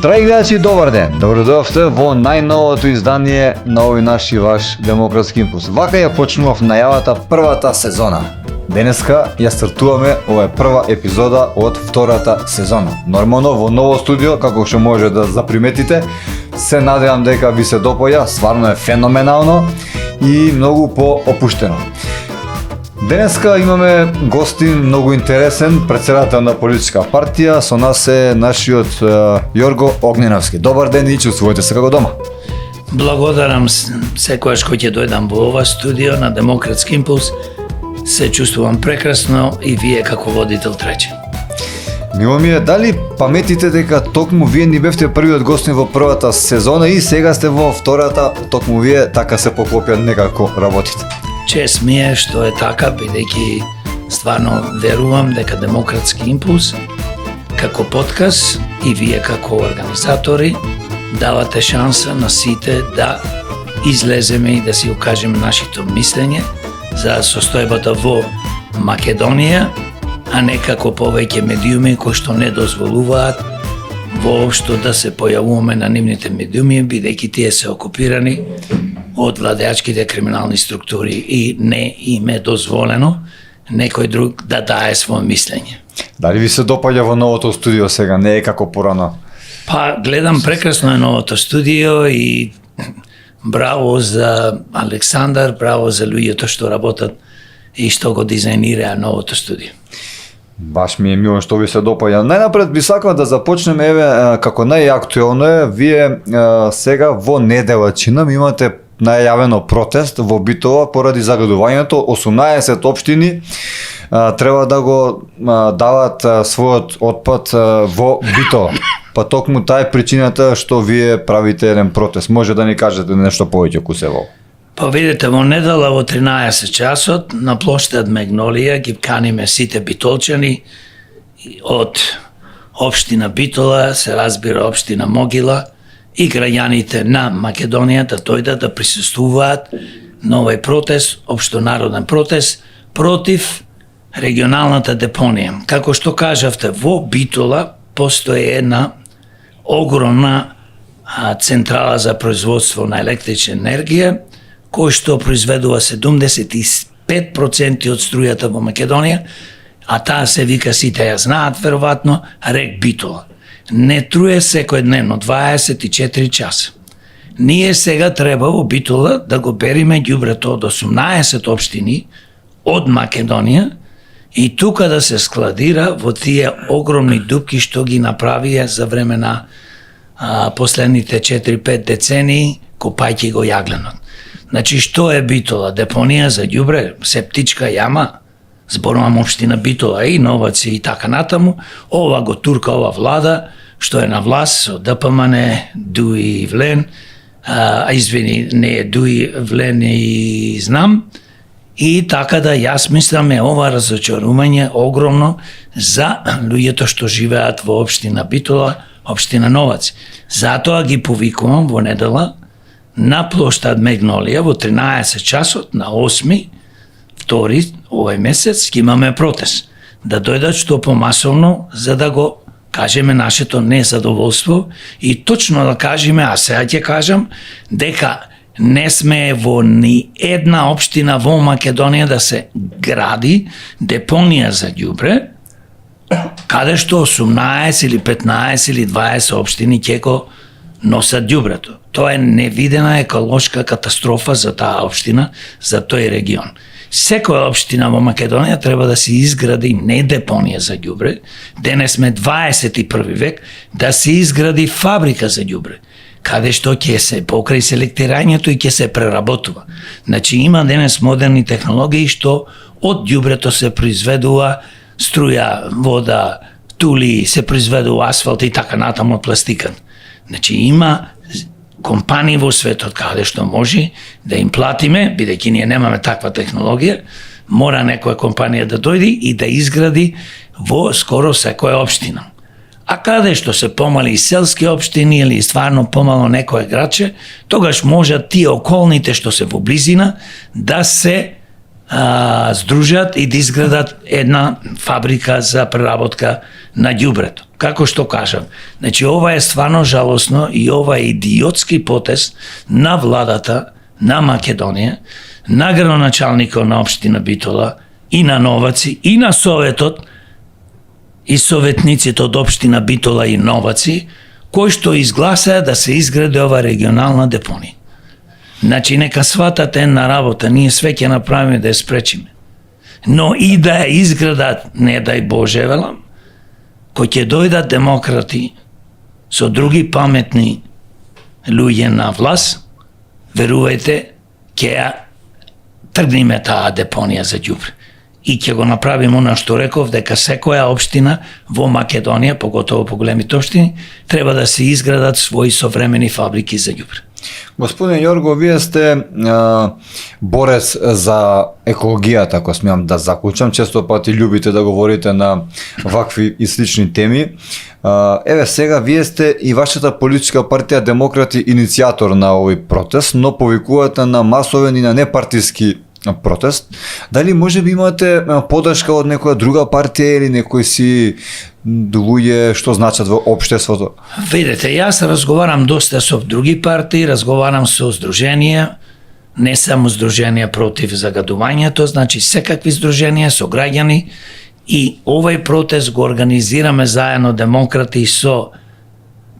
Драги гледачи, добар ден! Добродојавте во најновото издание на овој наш и ваш Демократски импулс. Вака ја почнував најавата првата сезона. Денеска ја стартуваме, ова е прва епизода од втората сезона. Нормално во ново студио, како што може да заприметите, се надевам дека ви се допаѓа, стварно е феноменално и многу поопуштено. Денеска имаме гостин многу интересен, претседател на политичка партија, со нас е нашиот Јорго Огненовски. Добар ден и чувствувате се како дома. Благодарам секојаш кој ќе дојдам во ова студио на Демократски импулс. Се чувствувам прекрасно и вие како водител трече. Мило ми е, дали паметите дека токму вие ни бевте првиот гостин во првата сезона и сега сте во втората, токму вие така се поклопија некако работите? Чест ми е што е така, бидејќи стварно верувам дека Демократски импулс како подкаст и вие како организатори давате шанса на сите да излеземе и да си укажеме нашето мислење за состојбата во Македонија, а не како повеќе медиуми кои што не дозволуваат воопшто да се појавуваме на нивните медиуми, бидејќи тие се окупирани од владеачките криминални структури и не им е дозволено некој друг да дае своје мислење. Дали ви се допаѓа во новото студио сега, не е како порано? Па, гледам, прекрасно е новото студио и браво за Александар, браво за луѓето што работат и што го дизајнираа новото студио. Баш ми е мило што ви се допаѓа. Најнапред би сакал да започнеме, еве, како најактуелно е, вие сега во недела чинам имате најавено протест во Битола поради загадувањето. 18 општини треба да го дават својот отпад во Битола. Па токму таа е причината што вие правите еден протест. Може да ни кажете нешто повеќе кусево? Па видите, во недела во 13 часот на плоштад Магнолија ги каниме сите битолчани од општина Битола, се разбира општина Могила и граѓаните на Македонија да дојдат да присуствуваат на овој протест, општонароден протест против регионалната депонија. Како што кажавте, во Битола постои една огромна централа за производство на електрична енергија, кој што произведува 75% од струјата во Македонија, а таа се вика, сите ја знаат веројатно, рек Битола. Не труе секојдневно 24 часа. Ние сега треба во Битола да го бериме ѓубрето од 18 општини од Македонија и тука да се складира во тие огромни дупки што ги направија за време на последните 4-5 децении, копајќи го јагленот. Значи, што е Битола? Депонија за ѓубре, септичка јама, зборувам општина Битола и Новаци и така натаму. Ова го турка ова влада, што е на власт со ДПМН, Дуи Влен, извини, не е Дуи Влен и знам, и така да јас мислам е ова разочарување огромно за луѓето што живеат во општина Битола, општина Новаци. Затоа ги повикувам во недела на плоштад Магнолија во 13 часот на 8 втори овој месец ќе имаме протест. Да дојдат што помасовно за да го кажеме нашето незадоволство и точно да кажеме, а сега ќе кажам, дека не сме во ни една општина во Македонија да се гради депонија за ѓубре, каде што 18 или 15 или 20 општини ќе го носат ѓубрето. Тоа е невидена еколошка катастрофа за таа општина, за тој регион. Секоја општина во Македонија треба да се изгради не депонија за ѓубре, денес сме 21 век, да се изгради фабрика за ѓубре, каде што ќе се покрај селектирањето и ќе се преработува. Значи има денес модерни технологии што од ѓубрето се произведува струја, вода, тули, се произведува асфалт и така натаму од пластикат. Значи има компании во светот каде што може да им платиме, бидејќи ние немаме таква технологија, мора некоја компанија да дојде и да изгради во скоро секоја општина. А каде што се помали селски општини или стварно помало некој градче, тогаш можат тие околните што се во близина да се здружат и да изградат една фабрика за преработка на ѓубрето. како што кажам, значи ова е стварно жалосно и ова е идиотски потез на владата на Македонија, на градоначалникот на општина Битола и на Новаци и на Советот и советниците од општина Битола и Новаци, кои што изгласаа да се изгради ова регионална депонија. Значи нека сватате една работа, ние све ќе направиме да ја спречиме. Но и да ја изградат, не дај Боже велам, кои ќе дојдат демократи со други паметни луѓе на власт, верувајте, ќе ја тргниме таа депонија за ѓубре. И ќе го направиме она што реков, дека секоја општина во Македонија, поготово по големите општини, треба да се изградат своји современи фабрики за ѓубре. Господин Јорго, вие сте борец за екологијата, ако смеам да заклучам. Често пати љубите да говорите на вакви и слични теми. Еве сега, вие сте и вашата политичка партија Демократи иницијатор на овој протест, но повикувате на масовен и на непартиски протест. Дали може би имате подршка од некоја друга партија или некои си луѓе што значат во општеството? Видете, јас разговарам доста со други партии, разговарам со здруженија, не само здруженија против загадувањето, значи секакви здруженија со граѓани, и овој протест го организираме заедно Демократи со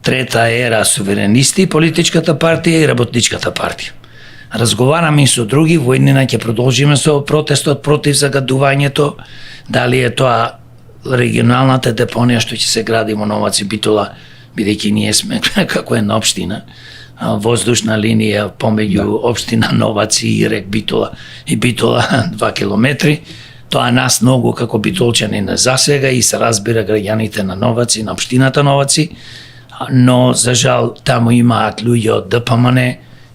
Трета ера суверенисти, политичката партија и Работничката партија. Разговараме и со други, во иднина ќе продолжиме со протестот против загадувањето, дали е тоа регионалната депонија што ќе се гради во Новаци Битола, бидејќи ние сме како една општина, воздушна линија помеѓу општина Новаци и рек Битола и Битола 2 километри. Тоа нас многу како битолчани не засега и се разбира граѓаните на Новаци, на општината Новаци, но за жал таму имаат луѓе од ДПМН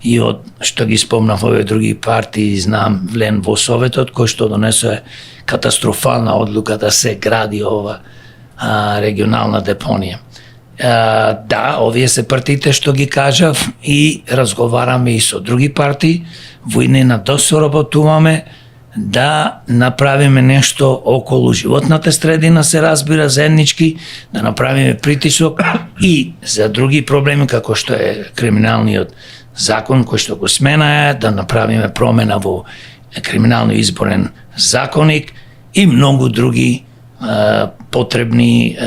и од, што ги спомнав, овие други партии, знам, влен во Советот, кој што донесе катастрофална одлука да се гради ова регионална депонија. Да, овие се партиите што ги кажав и разговараме и со други партии, во иднина да соработуваме, да направиме нешто околу животната средина, се разбира, заеднички, да направиме притисок и за други проблеми, како што е криминалниот закон кој што го смена, да направиме промена во криминално изборен законник и многу други потребни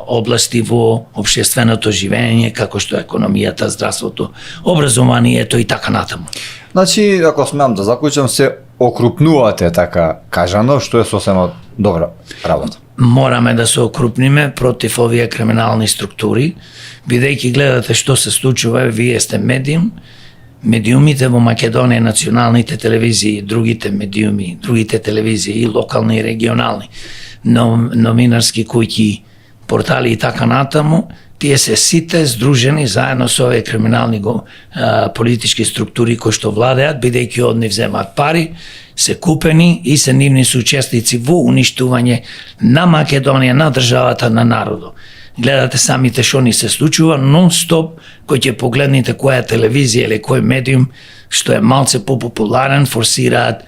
области во општественото живење, како што економијата, здравството, образованието и така натаму. Значи, ако смеам да заклучам, се окрупнувате, така кажано, што е сосема добра работа. Мораме да се окрупниме против овие криминални структури, бидејќи гледате што се случува, вие сте медиум, медиумите во Македонија, националните телевизии, другите медиуми, другите телевизии, и локални и регионални, новинарски куќи, портали и така натаму, тие се сите здружени заедно со овие криминални политички структури кои што владеат, бидејќи од нив земаат пари, се купени и се нивни соучесници во уништување на Македонија, на државата, на народот. Гледате самите што ни се случува нон-стоп, кој ќе погледнете која телевизија или кој медиум што е малце попопуларен, форсираат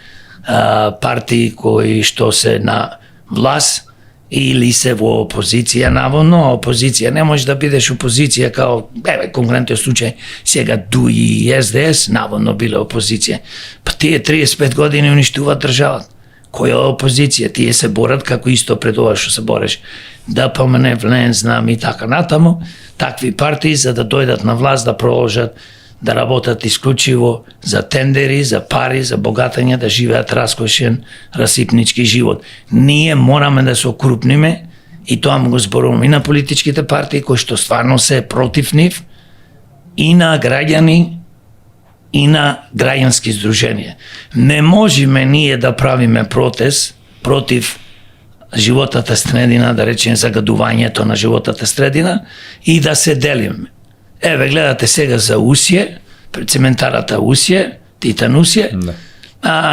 партии кои што се на власт или се во опозиција, наводно, а опозиција не може да бидеш опозиција као, конкретниот случај, сега ДУИ и СДС, наводно биле опозиција. Па тие 35 години уништуваат државата. Која е опозиција? Тие се борат како исто пред ова што се бореш. Да помене влен, знам и така натаму, такви партии за да дојдат на власт да продолжат да работат исклучиво за тендери, за пари, за богатање, да живеат раскошен, расипнички живот. Ние мораме да се окрупниме и тоа му го зборуваме и на политичките партии кои што стварно се против нив, и на граѓани, и на граѓански здруженија. Не можеме ние да правиме протест против животната средина, да речеме загадувањето на животната средина и да се делиме. Еве, гледате сега за Усје, пред цементарата Усје, Титан Усје,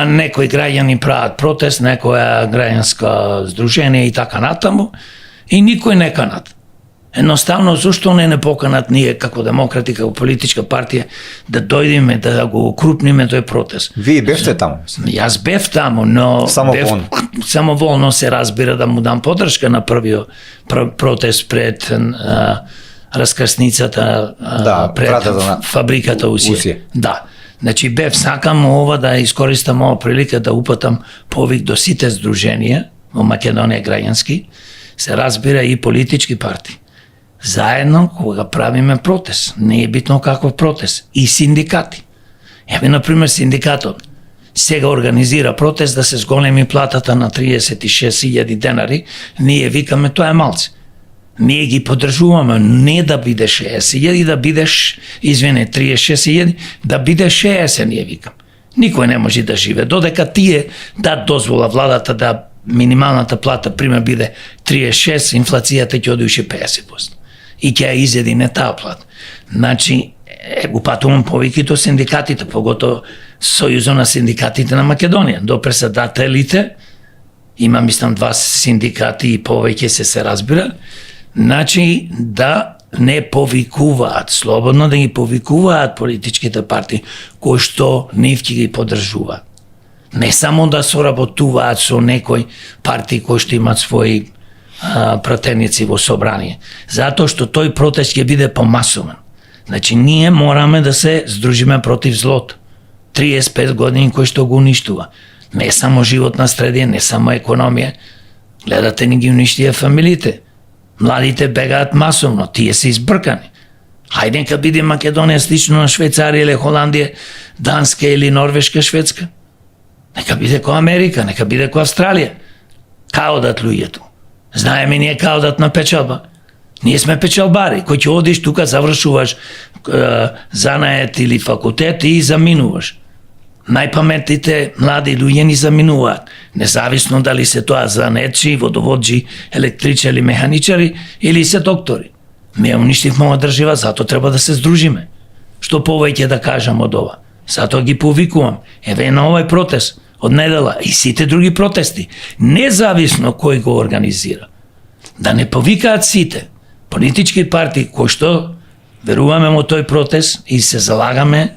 некои граѓани прават протест, некоја граѓанска здружение и така натаму, и никој не канат. Едноставно, зашто не поканат ние како демократи, како политичка партија да дојдеме, да го окрупниме тој протест? Вие бевте таму? Јас бев таму, но самоволно се разбира да му дам поддршка на првиот протест пред раскрсницата, пред фабриката Усие. Да. Значи бев, сакам ова да искористам ова прилика да упатам повик до сите здруженија во Македонија граѓански, се разбира и политички партии. Заедно кога правиме протест, не е битно каков протест, и синдикати. Еве, например, синдикатот сега организира протест да се зголеми платата на 36.000 денари, ние викаме тоа е малце. Ние ги поддржуваме, не да биде 60.000, да бидеш, 36.000, да биде 60, ние викам. Никој не може да живе, додека тие да дозвола владата да минималната плата, пример, биде 36, инфлацијата ќе оди уште 50%. И ќе ја изеди не таа плата. Значи, го патувам повеќе до синдикатите, поготово Сојузот на синдикатите на Македонија. До председателите, има, мислам, 2 синдикати и повеќе се разбира, значи да не повикуваат, слободно да ги повикуваат политичките партии, кои што нив ќе ги поддржуваат. Не само да соработуваат со некои партии кои што имат своји пратеници во собрание, затоа што тој протест ќе биде помасован. Значи, ние мораме да се здружиме против злото. 35 години кој што го уништува. Не само животна средија, не само економија. Гледате, ни ги уништија фамилите. Младите бегаат масовно, тие се избркани. Хајде нека биде Македонија слично на Швајцарија или Холандија, Данска или Норвешка, Шведска. Нека биде ко Америка, нека биде ко Австралија. Као одат луѓето. Знаеме ние као одат на печалба. Ние сме печалбари, кој ќе одиш тука, завршуваш занает или факултет и заминуваш. Најпаметните млади луѓе ни заминуваат, независно дали се тоа занетчи, водоводжи, електричари, механичари или се доктори. Ми уништивме ова држава, затоа треба да се здружиме. Што повеќе да кажам од ова? Затоа ги повикувам. Еве на овој протест од недела и сите други протести, независно кој го организира. Да не повикаат сите политички партии кои што веруваме во тој протест и се залагаме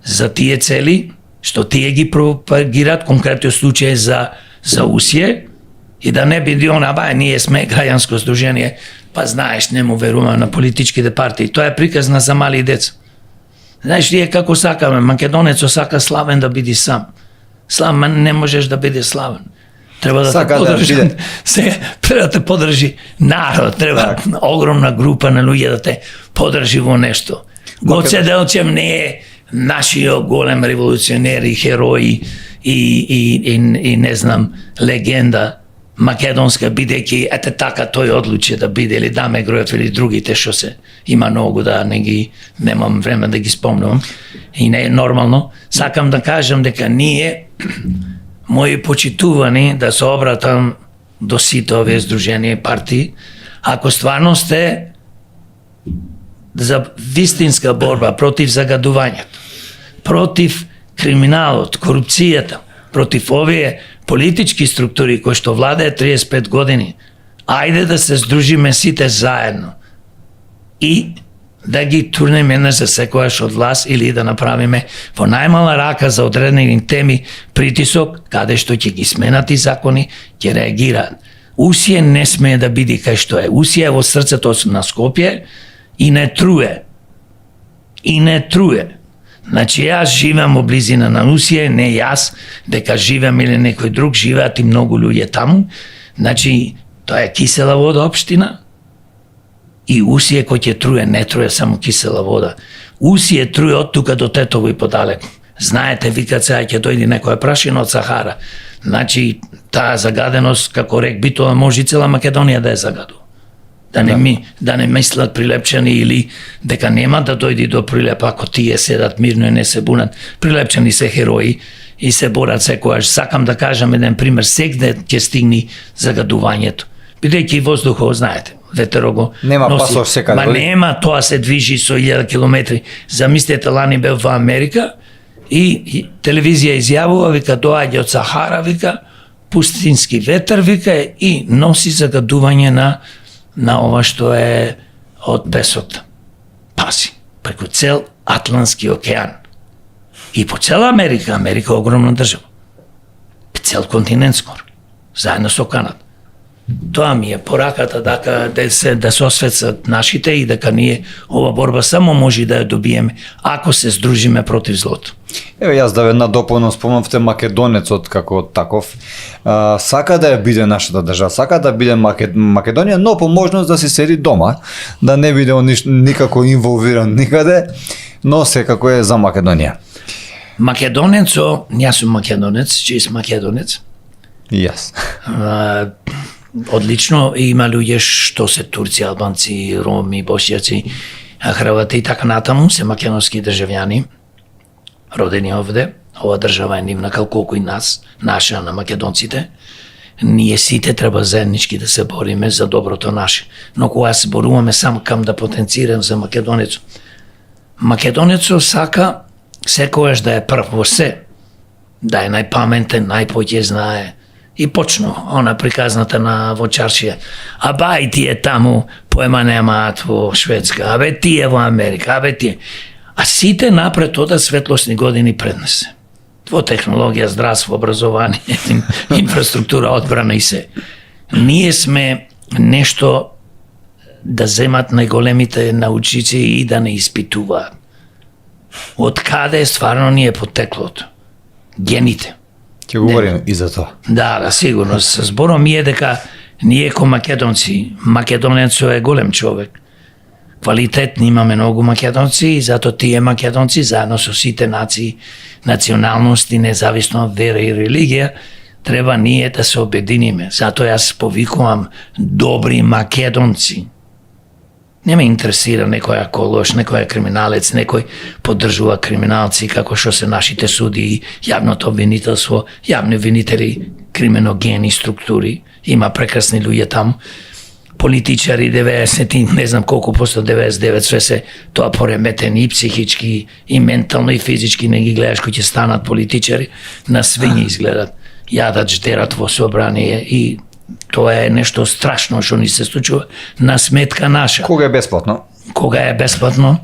за тие цели, што тие ги пропагираат, конкретно случај за Усие, и да не биде она, ние сме граѓанско здружение, па знаеш, не му веруваме на политичките партии. Тоа е приказна за мали деца. Знаеш, ние како сакаме, македонецо сака славен да биде сам. Славен не можеш да биде славен. Треба да те подржи. Треба да те подржи народ, треба огромна група на луѓе да те подржи во нешто. Гоце Делчев не е нашиот голем револуционер и херој и не знам, легенда македонска, бидејќи ете така тој одлучи да биде, или Даме Груев или другите што се има многу, да немам време да ги спомнувам и не е нормално. Сакам да кажам дека ние, мои почитувани, да се обратам до сите овие здруженија и партии, ако стварно сте за вистинска борба против загадувањето, против криминалот, корупцијата, против овие политички структури кои што владеат 35 години, ајде да се здружиме сите заедно и да ги турнеме еднаш за секојаш од власт, или да направиме во најмала рака за одредени теми притисок, каде што ќе ги сменат и закони, ќе реагираат. Усие не смее да биде кај што е. Усие е во срцето на Скопје и не труе. И не труе. Значи, јас живеам во близина на Усие, не јас, дека живеам или некој друг, живеат и многу луѓе таму. Значи, тоа е кисела вода општина. И Усие кој ќе труе, не труе само кисела вода. Усие труе од тука до Тетово и подалеку. Знаете, викат сега ќе дојде некоја прашина од Сахара. Значи, таа загаденост, како рек Битола, може и цела Македонија да е загадува. Да не мислат Прилепчани или дека нема да дојде до Прилеп ако тие седат мирно и не се бунат. Прилепчани се херои и се борат секојаш. Сакам да кажам еден пример, сегде ќе стигне загадувањето. Бидејќи воздухот, знаете, ветерот го нема пасош секаде. Ма нема, тоа се движи со 1000 километри. Замислете, лани бев во Америка и телевизија изјавува, вика, доаѓа од Сахара, вика, пустински ветер, вика, и носи загадување на на ова што е од песот паси, преку цел Атлантски океан. И по цела Америка, Америка е огромна држава. Цел континент скоро, заедно со Канада. Тоа ми е пораката да се осветсат нашите и дека ние ова борба само може да ја добиеме ако се здружиме против злото. Еве јас да веднаш дополнам, спомнавте македонецот како таков. Сака да ја биде нашата држава, сака да биде Македонија, но по можност да си седи дома, да не биде никако инволвиран никаде, но секако е за Македонија. Македонецо, јас сум македонец, чист македонец. И јас. Одлично, има луѓе што се турци, албанци, роми, босјаци, хрвати и така натаму, се македонски државјани, родени овде. Ова држава е нивна колку и нас, наша на македонците. Ние сите треба заеднички да се бориме за доброто наше. Но кога се боруваме само кам да потенцирам за македонецо. Македонецо сака секогаш да е прв во се, да е најпаментен, најпоќе знае. И почно, она приказната на во чаршија. Аба и тие таму поема немаат во Шведска, абе тие во Америка, абе тие. А сите напред ода светлосни години пред нас. Во технологија, здравство, образование, инфраструктура, одбрана и се. Ние сме нешто да земат најголемите научници и да не испитуваат. Од каде стварно ни е потеклото? Гените. Ќе говориме и за тоа. Да, сигурно. Збором е дека ние ко македонци, македонецо е голем човек. Квалитетни имаме многу македонци и зато тие македонци заедно со сите нации, националности, независно од вера и религија, треба ние да се обединиме. Зато јас повикувам добри македонци. Не ме интересира некој колош, некој криминалец, некој поддржува криминалци како што се нашите суди, јавното обвинителство, јавни обвинители, криминогени структури. Има прекрасни луѓе таму. Политичари 90, не знам колку посто, 99, све се тоа пореметени и психички, и ментално, и физички, не ги гледаш кои ќе станат политичари, на свињи изгледат, јадат, ждерат во собрание и тоа е нешто страшно што ни се случува на сметка наша. Кога е бесплатно? Кога е бесплатно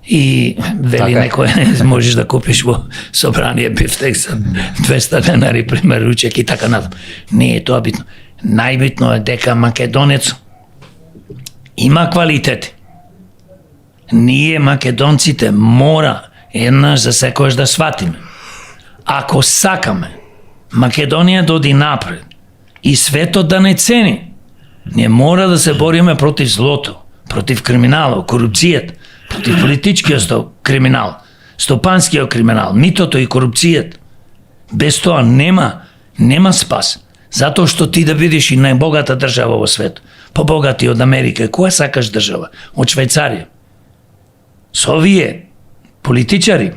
и вели така некој можеш да купиш во собрание бифтек за 200 денари, пример, ручек и така натаму. Не е тоа битно. Најбитно е дека македонец има квалитет. Ние македонците мора еднаш за секојаш да сватиме. Ако сакаме Македонија да оди напред и светот да не цени, ние мора да се бориме против злото, против криминалот, корупцијата, против политичкиот криминал, стопанскиот криминал, митото и корупцијата. Без тоа нема спас. Затоа што ти да видиш и најбогата држава во светот, побогати од Америка, која сакаш држава? Од Швајцарија. Со овие политичари,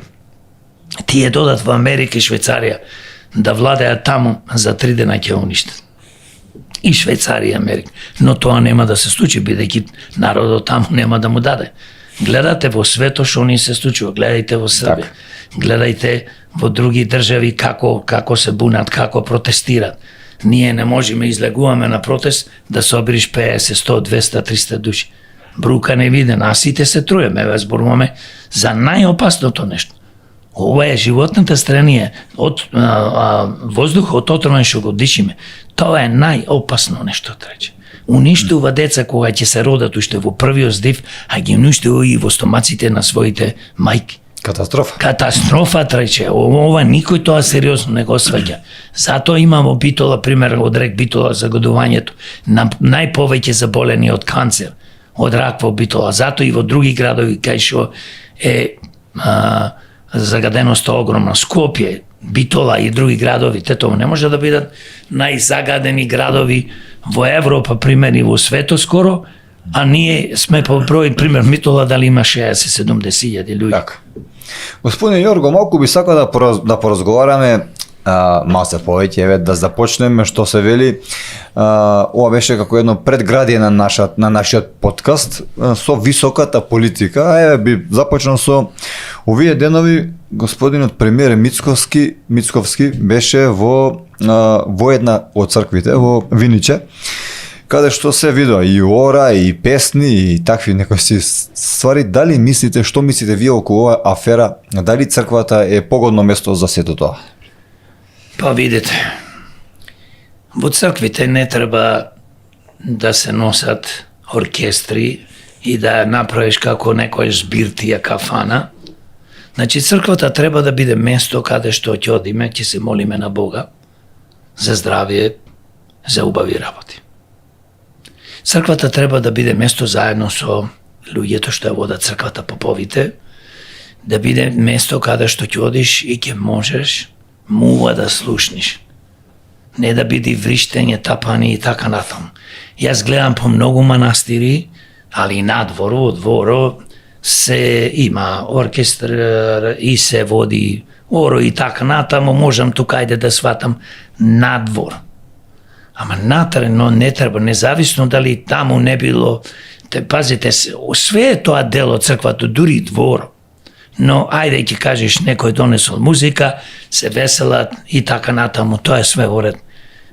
тие додат во Америка и Швајцарија да владеат таму, за 3 дена ќе уништат. И Швајцарија и Америка. Но тоа нема да се случи, бидејќи народот таму нема да му даде. Гледате во светот што ни се случува, гледајте во Србија, гледајте во други држави како се бунат, како протестират. Ние не можеме излегуваме на протест да собериш 50, 100, 200, 300 души. Брука не виден, а сите се труеме, еве зборуваме за најопасното нешто. Ова е животната странија, воздухот отровен што го дишиме. Тоа е најопасно нешто трече. Уништува деца кога ќе се родат уште во првиот здив, а ги уништува и во стомаците на своите мајки. Катастрофа. Катастрофа трече. Ова никој тоа сериозно не го сваќа. Затоа имамо Битола, пример од рек Битола, загадувањето, најповеќе заболени од канцер, од рак во Битола. Затоа и во други градови кај што е загаденоста огромна. Скопје, Битола и други градови, тоа не може да бидат најзагадени градови во Европа, пример и во светот скоро, а ние сме по број, пример, Битола дали има 60-70 луѓе. Така. Господин Јорго, малку би сакал да поразговараме малце повеќе, еве да започнеме што се вели. Ова беше како едно предградие на нашиот подкаст со високата политика. Еве би започнал со овие денови господинот премиер Мицковски беше во една од црквите во Виниче, каде што се видува и ора, и песни, и такви некои си ствари. Дали мислите, што мислите вие околу оваа афера, дали црквата е погодно место за сето тоа? Па видите, во црквите не треба да се носат оркестри и да направиш како некој збиртија кафана. Значи црквата треба да биде место каде што ќе одиме, ќе се молиме на Бога за здравие, за убави работи. Црквата треба да биде место заедно со луѓето што ја водат црквата, поповите, да биде место каде што ќе одиш и ќе можеш мува да слушниш. Не да биде вриштење, тапани и така натаму. Јас гледам по многу манастири, али и надвору, од двору, се има оркестр и се води оро и така натаму, можам тука ајде да сватам надвор. Ама натре, но не треба, независно дали таму не било, пазите, све е тоа дел од црквата, дури двор. Но ајде ќе кажеш некој донесол музика, се веселат и така натаму, тоа е све уред.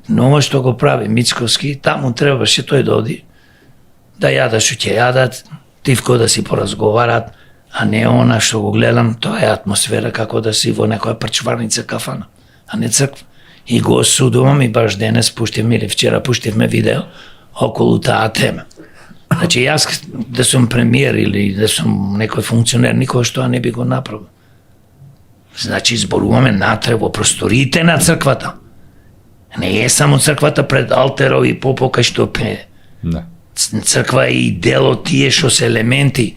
Но ова што го прави Мицковски, таму требаше тој да оди, да јадат што ќе јадат, тивко да си поразговарат, а не она што го гледам, тоа е атмосфера како да си во некоја прчварница кафана, а не црква. И го осудувам и баш денес пуштивме или вчера пуштивме видео околу таа тема. Значи јас да сум премиер или да сум некој функционер, никој што не би го направил. Значи зборуваме натре во просториите на црквата. Не е само црквата пред алтеро и попока што пее. Не. Црква е и дел од тие што се елементи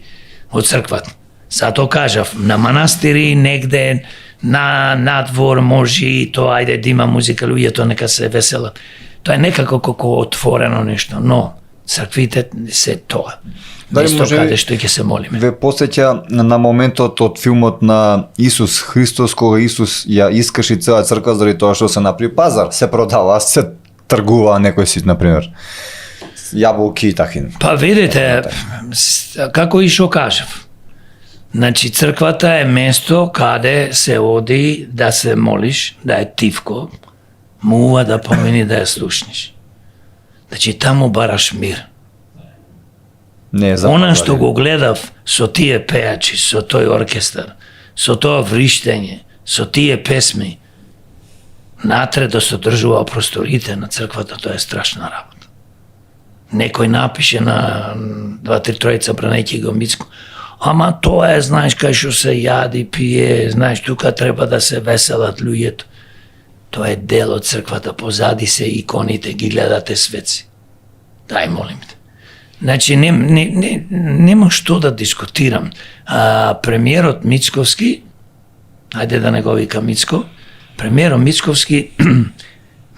од црквата. Затоа кажав, на манастири негде на надвор може и тоа ајде да има музика, луѓето нека се веселат. Тоа е некако како отворено нешто, но црквите се тоа. Место каде што ќе се молиме. Ве посеќа на моментот од филмот на Исус Христос, кога Исус ја искаши цела црква заради тоа што се направи пазар, се продава, се тргува некој сит, например. Јаболки и такин. Па видите, како и што кажав. Значи црквата е место каде се оди да се молиш, да е тивко, мува да помини да ја слушниш. Значи таму бараш мир. Не е Она што го гледав со тие пејачи, со тој оркестар, со тоа вриштење, со тие песми, натре да се одржува просторите на црквата, тоа е страшна работа. Некој напише на 2-3 тројца бранејќи го Мицко, ама тоа е, знаеш, кај што се јади, пие, знаеш, тука треба да се веселат луѓето. Тоа е дел од црквата, позади се иконите, ги гледате светци. Дај, молим те. Значи, нема што да дискутирам. Премиерот Мицковски, ајде да не го вика Мицко, премиерот Мицковски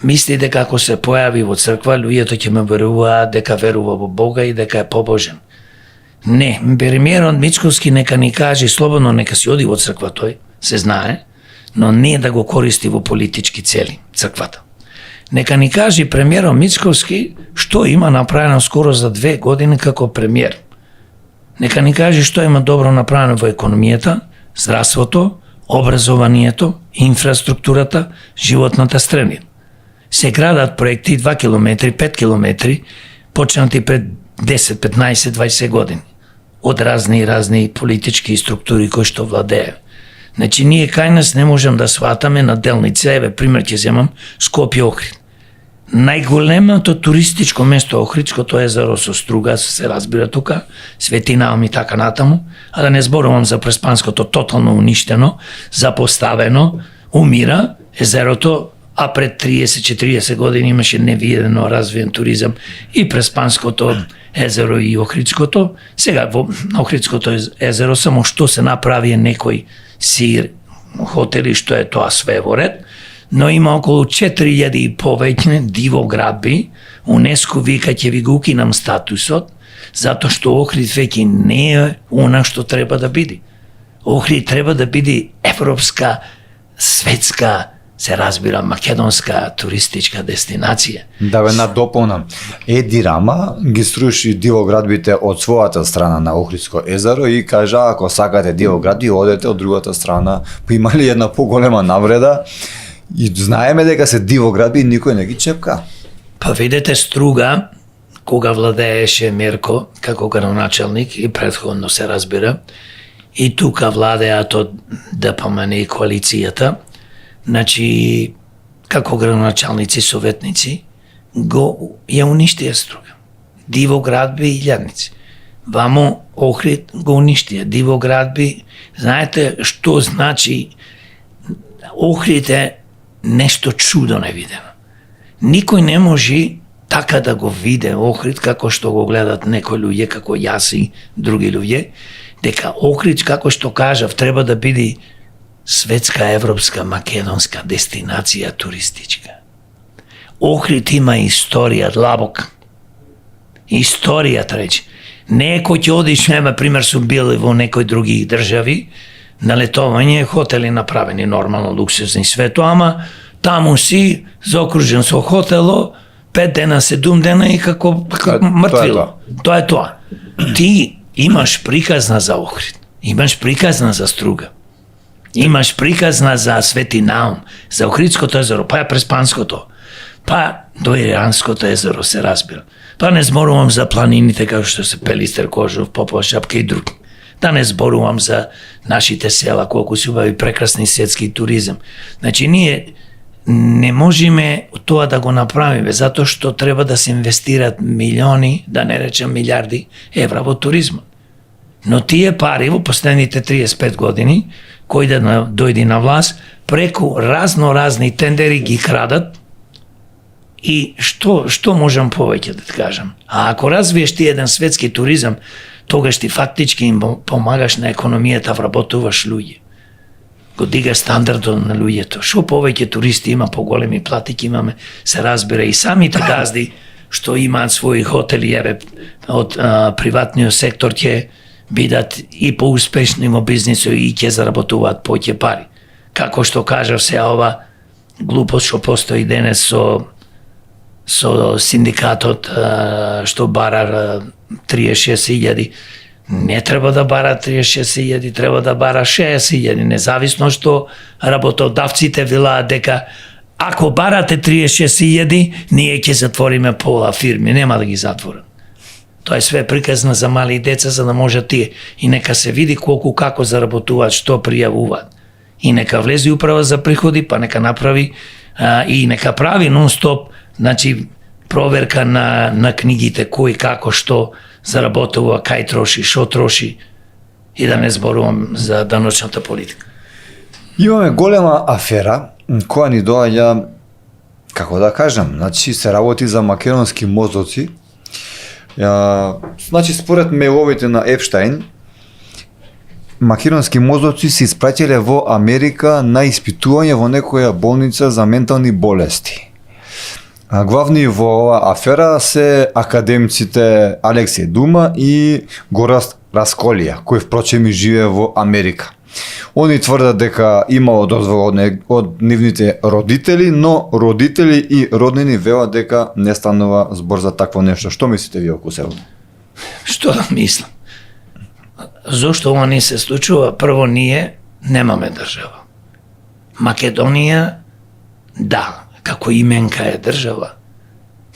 мисли дека ако се појави во црква, луѓето ќе ме веруваат дека верува во Бога и дека е побожен. Не, премиерот Мицковски нека ни каже слободно, нека си оди во црква тој, се знае, но не да го користи во политички цели црквата. Нека ни каже премиерот Мицковски што има направено скоро за 2 години како премиер. Нека ни каже што има добро направено во економијата, здравството, образованието, инфраструктурата, животната средина. Се градат проекти 2 километри, 5 километри, почнати пред 10, 15, 20 години од разни политички структури кои што владее. Значи, ние кај нас не можем да сватаме на делница, еве, пример ќе земам, Скопје Охрид. Најголемото туристичко место Охридското езеро со струга, се разбира тука, Свети Наум и така натаму, а да не зборувам за Преспанското, тотално уништено, запоставено, умира езерото, а пред 30-40 години имаше невидено развиен туризам и Преспанското езеро и Охридското. Сега во Охридското езеро само што се направи некој си хотели што е тоа све во ред, но има околу 4000 и повеќе дивоградби. УНЕСКО вика ќе ви го укинам статусот, затоа што Охрид веќе не е она што треба да биде. Охрид треба да биде европска, светска, се разбира, македонска туристичка дестинација. Да ве надополнам. Еди Рама ги сруши дивоградбите од својата страна на Охридско езеро и кажа, ако сакате дивоградби, одете од другата страна. Имали една поголема навреда и знаеме дека се дивоградби и никој не ги чепка. Па видете, струга, кога владееше Мерко како градоначалник и претходно се разбира, и тука владеат од ДПМН и коалицијата, значи како градоначалници, советници, го ја уништија Струга. Дивоградби и илјадници. Вамо Охрид го уништија. Дивоградби, знаете што значи Охрид е нешто чудо невидено. Никој не може така да го виде Охрид како што го гледат некои луѓе, како јас и други луѓе, дека Охрид, како што кажав, треба да биде светска, европска, македонска дестинација туристичка. Охрид има историја длабока. Историјата рече. Не кој ќе одиш, пример, сум бил во некои други држави, на летовање, хотели направени нормално, луксузни свето, ама таму си заокружен со хотело, 5 дена, 7 дена и како мртвило. Тоа е тоа. Ти имаш приказна за Охрид, имаш приказна за Струга, имаш приказна за Свети Наум, за Охридското езеро, па през Панското, па до Иранското езеро се разбира. Па не зборувам за планините како што се Пелистер, Кожов, Попова шапка и други. Да не зборувам за нашите села, колку се убави прекрасни светски туризам. Значи ние не можеме тоа да го направиме, затоа што треба да се инвестират милиони, да не речем милиарди евра во туризма. Но тие пари во последните 35 години, кои да дојди на власт, преку разни тендери ги крадат. И што можам повеќе да кажам? А ако развиеш ти еден светски туризам, тогаш ти фактички им помагаш на економијата, вработуваш луѓе. Го дигаш стандардот на луѓето. Што повеќе туристи има, поголеми плати имаме, се разбира и самите газди што имаат своји хотели, од приватниот сектор ќе бидат и поуспешни во бизнисот и ќе заработуваат повеќе пари. Како што кажав се ова глупост што постои денес со синдикатот што бара 36.000, не треба да бара 36.000, треба да бара 60.000, независно што работодавците велаат дека ако барате 36.000, ние ќе затвориме пола фирми, нема да ги затворат. Тоа е све приказна за мали деца, за да може тие. И нека се види колку како заработуваат, што пријавуваат. И нека влезе управа за приходи, па нека направи и нека прави нон-стоп, значи проверка на книгите, кој како што заработува, кај троши, шо троши, и да не зборувам за даночната политика. Имаме голема афера која ни доаѓа, како да кажам, значи се работи за македонски мозоци. Значи според мејловите на Епштајн, македонски мозоци се испратиле во Америка на испитување во некоја болница за ментални болести. Главни во оваа афера се академците Алексеј Дума и Гораст Расколија, кој впрочем и живее во Америка. Они тврдат дека имало дозвола од нивните родители, но родители и роднини велат дека не станува збор за такво нешто. Што мислите вие околу себе? Што да мислам? Зошто ова не се случува? Прво, ние немаме држава. Македонија, да, како именка е држава,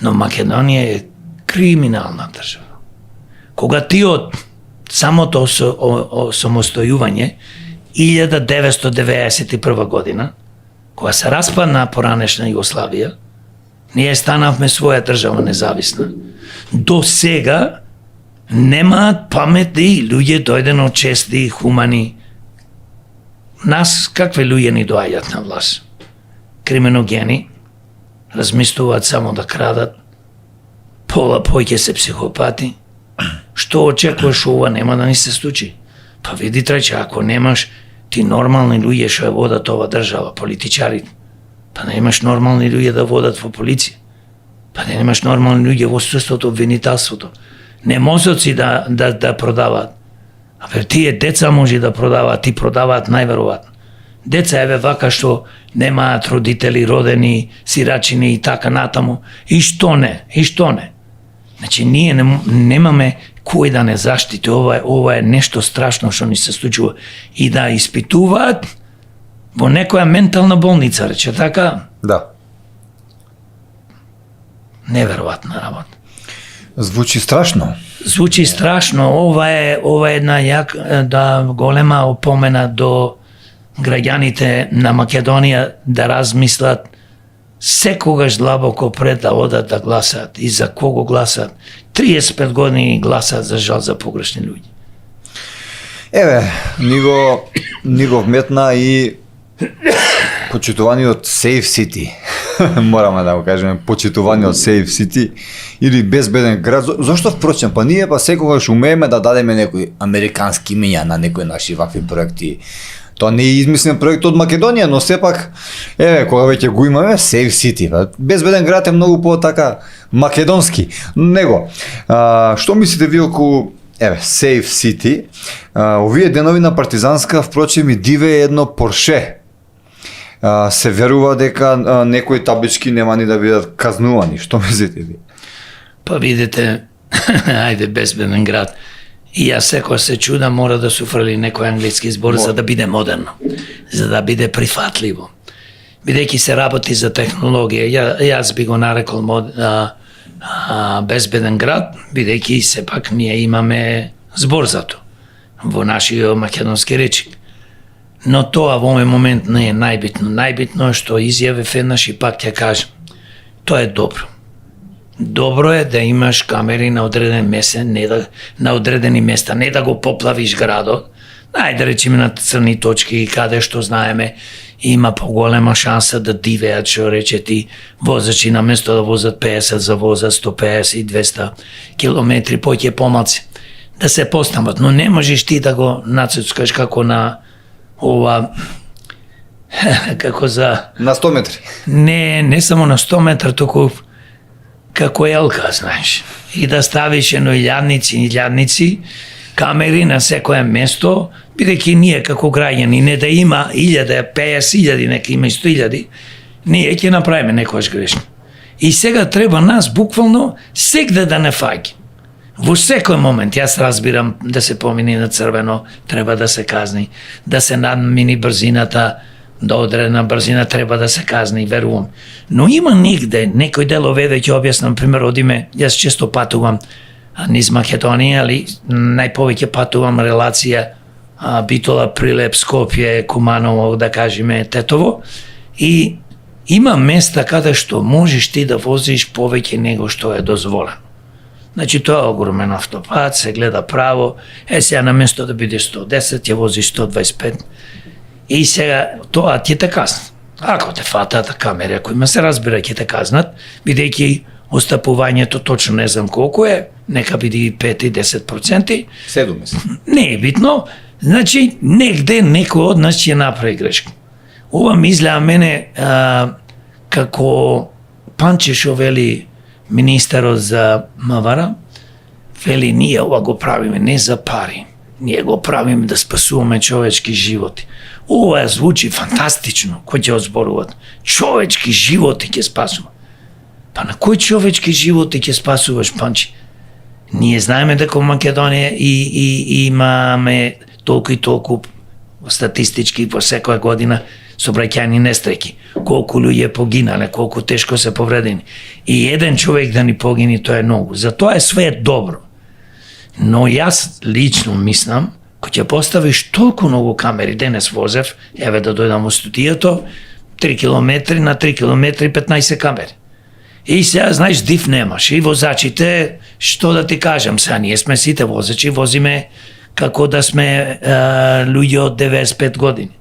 но Македонија е криминална држава. Кога ти од самото самостојување 1991 година, кога се распадна поранешна Југославија, ние станавме своја држава независна. До сега немаат паметни луѓе дојдено чести, хумани. Нас какви луѓе ни доаѓаат на власт? Криминогени, размислуваат само да крадат, пола појќе се психопати. Што очекуваш, ова нема да ни се случи? Па види трече, ако немаш ти нормални луѓе што ја водат ова држава, политичарите, па не имаш нормални луѓе да водат во полиција, па не имаш нормални луѓе во судството, обвинителството, не мозоци да продаваат. А тие деца може да продаваат, ти продаваат најверојатно. Деца еве вака што немаат родители, родени, сирачини и така натаму, и што не. Значи ние немаме кој да не заштити, ова е нешто страшно што ни се случува. И да испитуваат во некоја ментална болница, рече така? Да. Неверојатна работа. Звучи страшно. Звучи страшно. Ова е една голема опомена до граѓаните на Македонија да размислат секогаш длабоко пред да одат да гласат и за кого гласат. 35 години гласат за жал за погрешни луѓе. Еве, ни го вметна и почитуваниот Safe City. Мораме да го кажеме, почитуваниот Safe City или безбеден град. Зошто впрочем, па ние секогаш умееме да дадеме некои американски имиња на некои наши вакви проекти. Тоа не е измислен проект од Македонија, но сепак, еве, кога веќе го имаме, Safe City. Безбеден град е многу по-така македонски. Него, што мислите ви околу, Safe City? Овие денови на Партизанска, впрочем, и диве едно Порше. Се верува дека некои таблички нема ни да бидат казнувани. Што мислите ви? Па видите, ајде, безбеден град. И јас секој се чудам, мора да се уфрли некој англиски збор за да биде модерно, за да биде прифатливо. Бидејќи се работи за технологија, јас би го нарекол безбеден град, бидејќи сепак ние имаме збор за тоа во нашиот македонски речник. Но тоа во овој момент не е најбитно. Најбитно е што изјавив еднаш и пак ќе кажам. Тоа е добро. Добро е да имаш камери на одреден на одредени места, не да го поплавиш градот. Најде речеме на црни точки каде што знаеме има поголема шанса да дивеат, што рече ти, возачи на место да возат 50 за возат 150 и 200 километри поќе помалци. Да се постават, но не можеш ти да го нацуцкаш како на ова како за на 100 метри. Не само на 100 метра, туку како елка, знаеш. И да ставиш едно илјадници, камери на секое место, бидејќи ние како граѓани не да има 1000, 50.000, нека има и 100.000, ние ќе направиме некојаш грешно. И сега треба нас буквално сегде да не фаќа. Во секој момент, јас разбирам да се помини на црвено, треба да се казни, да се надмини брзината, до одредена брзина треба да се казни, верувам. Но има нигде, некој делове, да ќе објаснам, пример, одиме, јас често патувам низ Македонија, али најповеќе патувам релација Битола, Прилеп, Скопје, Куманово, да кажеме, Тетово, и има места каде што можеш ти да возиш повеќе него што е дозволено. Значи, тоа е огромен автопат, се гледа право, сега на место да биде 110, ќе возиш 125, и сега тоа ќе те казнат. Ако те фатат камери, ако има се разбира, ќе те казнат, бидејќи остапувањето точно не знам колку е, нека биде 5 и 10%. 7. Не е битно, значи негде некој од нас ќе направи грешка. Ова ми изгледа мене како Панчешо вели министерот за МВР, вели ние ова го правиме не за пари, ние го правиме да спасуваме човечки животи. Ова звучи фантастично, кој ќе озборуват. Човечки животи ќе спасува. Па на кој човечки животи ќе спасуваш, Панчи? Ние знаеме дека во Македонија и имаме толку и толку статистички во секоја година сообраќајни нестреки. Колку луѓе погинале, колку тешко се повредени. И еден човек да ни погини, тоа е многу. Затоа е све добро. Но јас лично мислам, кој ќе поставиш толку многу камери, денес возев, еве да дојдам во студијето, 3 километри на 3 километри 15 камери. И сега, знаеш, див немаш. И возачите, што да ти кажам, сега ние сме сите возачи, возиме како да сме луѓе од 95 години.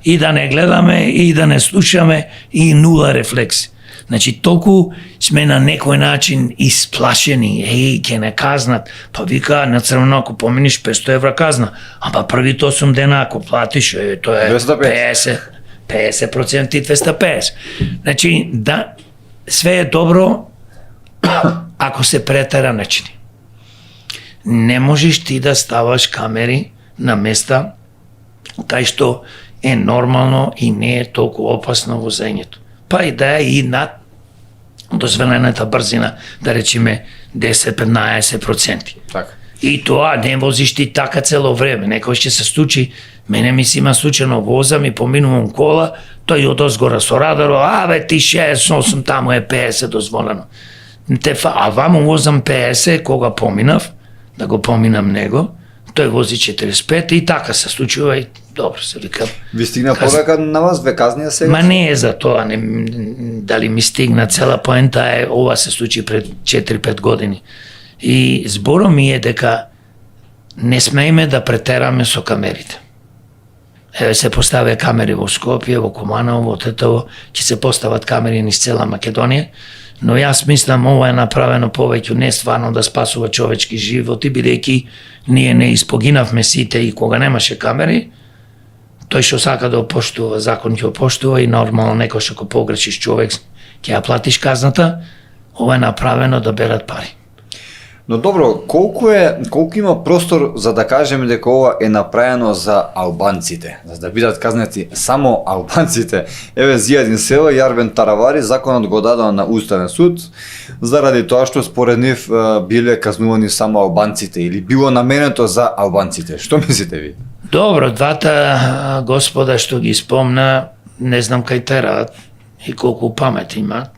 И да не гледаме, и да не слушаме, и нула рефлекси. Значи, толку сме на некој начин исплашени, ќе не казнат, па вика на црвено ако поминиш 500 евра казна, ама првите 8 дена ако платиш, тоа е 50% и 250. Значи, да, све е добро ако се претера начини. Не можеш ти да ставаш камери на места кај што е нормално и не е толку опасно возењето. Па и да е и над дозволената брзина, да речеме 10-15%. Така. И тоа не возиш ти така цело време. Некој ќе се случи, мене ми си има случајно возам и поминувам кола, тој од озгора со радаро, ти 68, таму е 50 дозволено. А вамо возам 50, кога поминав, да го поминам него, тој вози 45 и така се случува и добро се вика. Ви стигна порака на вас, ве казнија сега? Ма не е за тоа, дали ми стигна, цела поента е, ова се случи пред 4-5 години. И збором ми е дека не смееме да претераме со камерите. Еве се поставя камери во Скопје, во Куманово, во Тетово, ќе се постават камери низ цела Македонија, но јас мислам ова е направено повеќе не стварно да спасува човечки животи, бидејќи ние не испогинавме сите и кога немаше камери, тој што сака да опоштува закон ќе опоштува и нормално некој што погрешиш човек ќе ја платиш казната, ова е направено да берат пари. Но добро, колку има простор за да кажеме дека ова е направено за албанците, за да бидат казнати само албанците? Еве Зијадин Села и Арбен Таравари законот го дадоа на Уставен суд заради тоа што според нив биле казнувани само албанците или било наменето за албанците. Што мислите ви? Добро, двата господа што ги спомна, не знам кај тераат и колку памет имаат,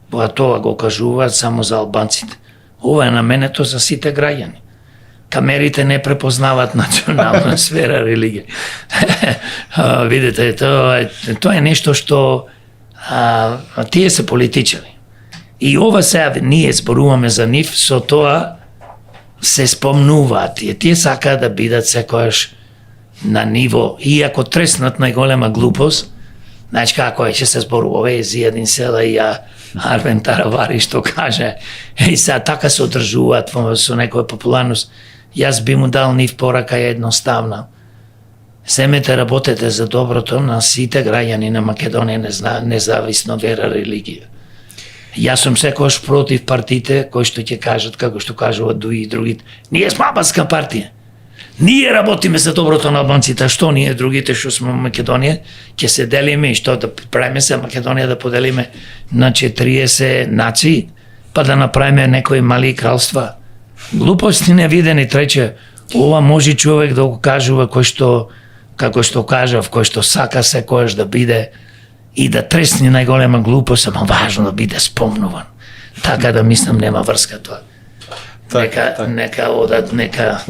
тоа го кажуваат само за албанците. Ова е наменето за сите граѓани. Камерите не препознават национална сфера, религија. Видите, тоа е нешто што тие се политичари. И ова сега ние зборуваме за нив, со тоа се спомнуваат. Тие сакаат да бидат секојаш на ниво, иако треснат најголема глупост, значи како е, ќе се зборува, ове Зијадин Села и Арбен Таравари што каже, сега така се одржуваат со некоја популарност. Јас би му дал нив порака едноставна. Земете, работете за доброто на сите граѓани на Македонија, независно вера, религија. Јас сум секојаш против партиите кои што ќе кажат, како што кажуваат и другите, ние сме албанска партија. Ние работиме за доброто на албанците, што ние другите што сме во Македонија ќе се делиме и што да правиме се Македонија да поделиме на 40 нации, па да направиме некои мали кралства. Глупости невидени, трече. Ова може човек да го кажува кој што, како што кажав, кој што сака секојаш да биде и да тресни најголема глупост, ама важно да биде спомнуван. Така да мислам нема врска тоа. Нека одат, нека...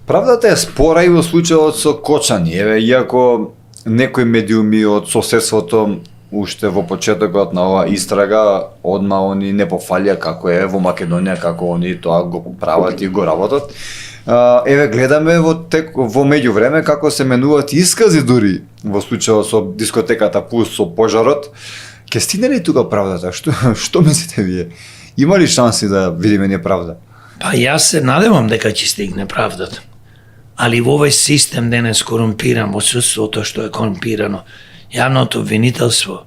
Правдата е спора и во случајот со Кочани. Еве, иако некои медиуми од соседството уште во почетокот на оваа истрага одма они не пофалија како е во Македонија, како они тоа го прават и го работат. Еве гледаме во меѓувреме како се менуваат искази дури во случајот со дискотеката Пулс, со пожарот. Ке стигне ли тука правдата? Што мислите вие? Има ли шанси да видиме неправда? Па јас се надевам дека ќе стигне правдата. Али во овој систем денес корумпиран, во судството што е корумпирано, јавното обвинителство,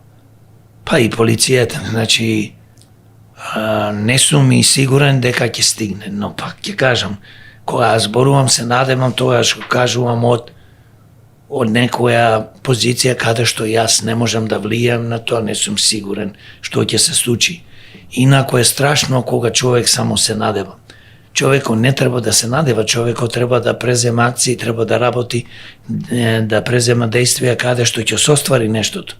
па и полицијата, значи не сум и сигурен дека ќе стигне, но пак ќе кажам, кога зборувам се надевам, тогаш го кажувам од некоја позиција каде што јас не можам да влијам на тоа, не сум сигурен што ќе се случи. Инако е страшно кога човек само се надева. Човекот не треба да се надева, човекот треба да презема акции, треба да работи, да презема действија каде што ќе се оствари нештото.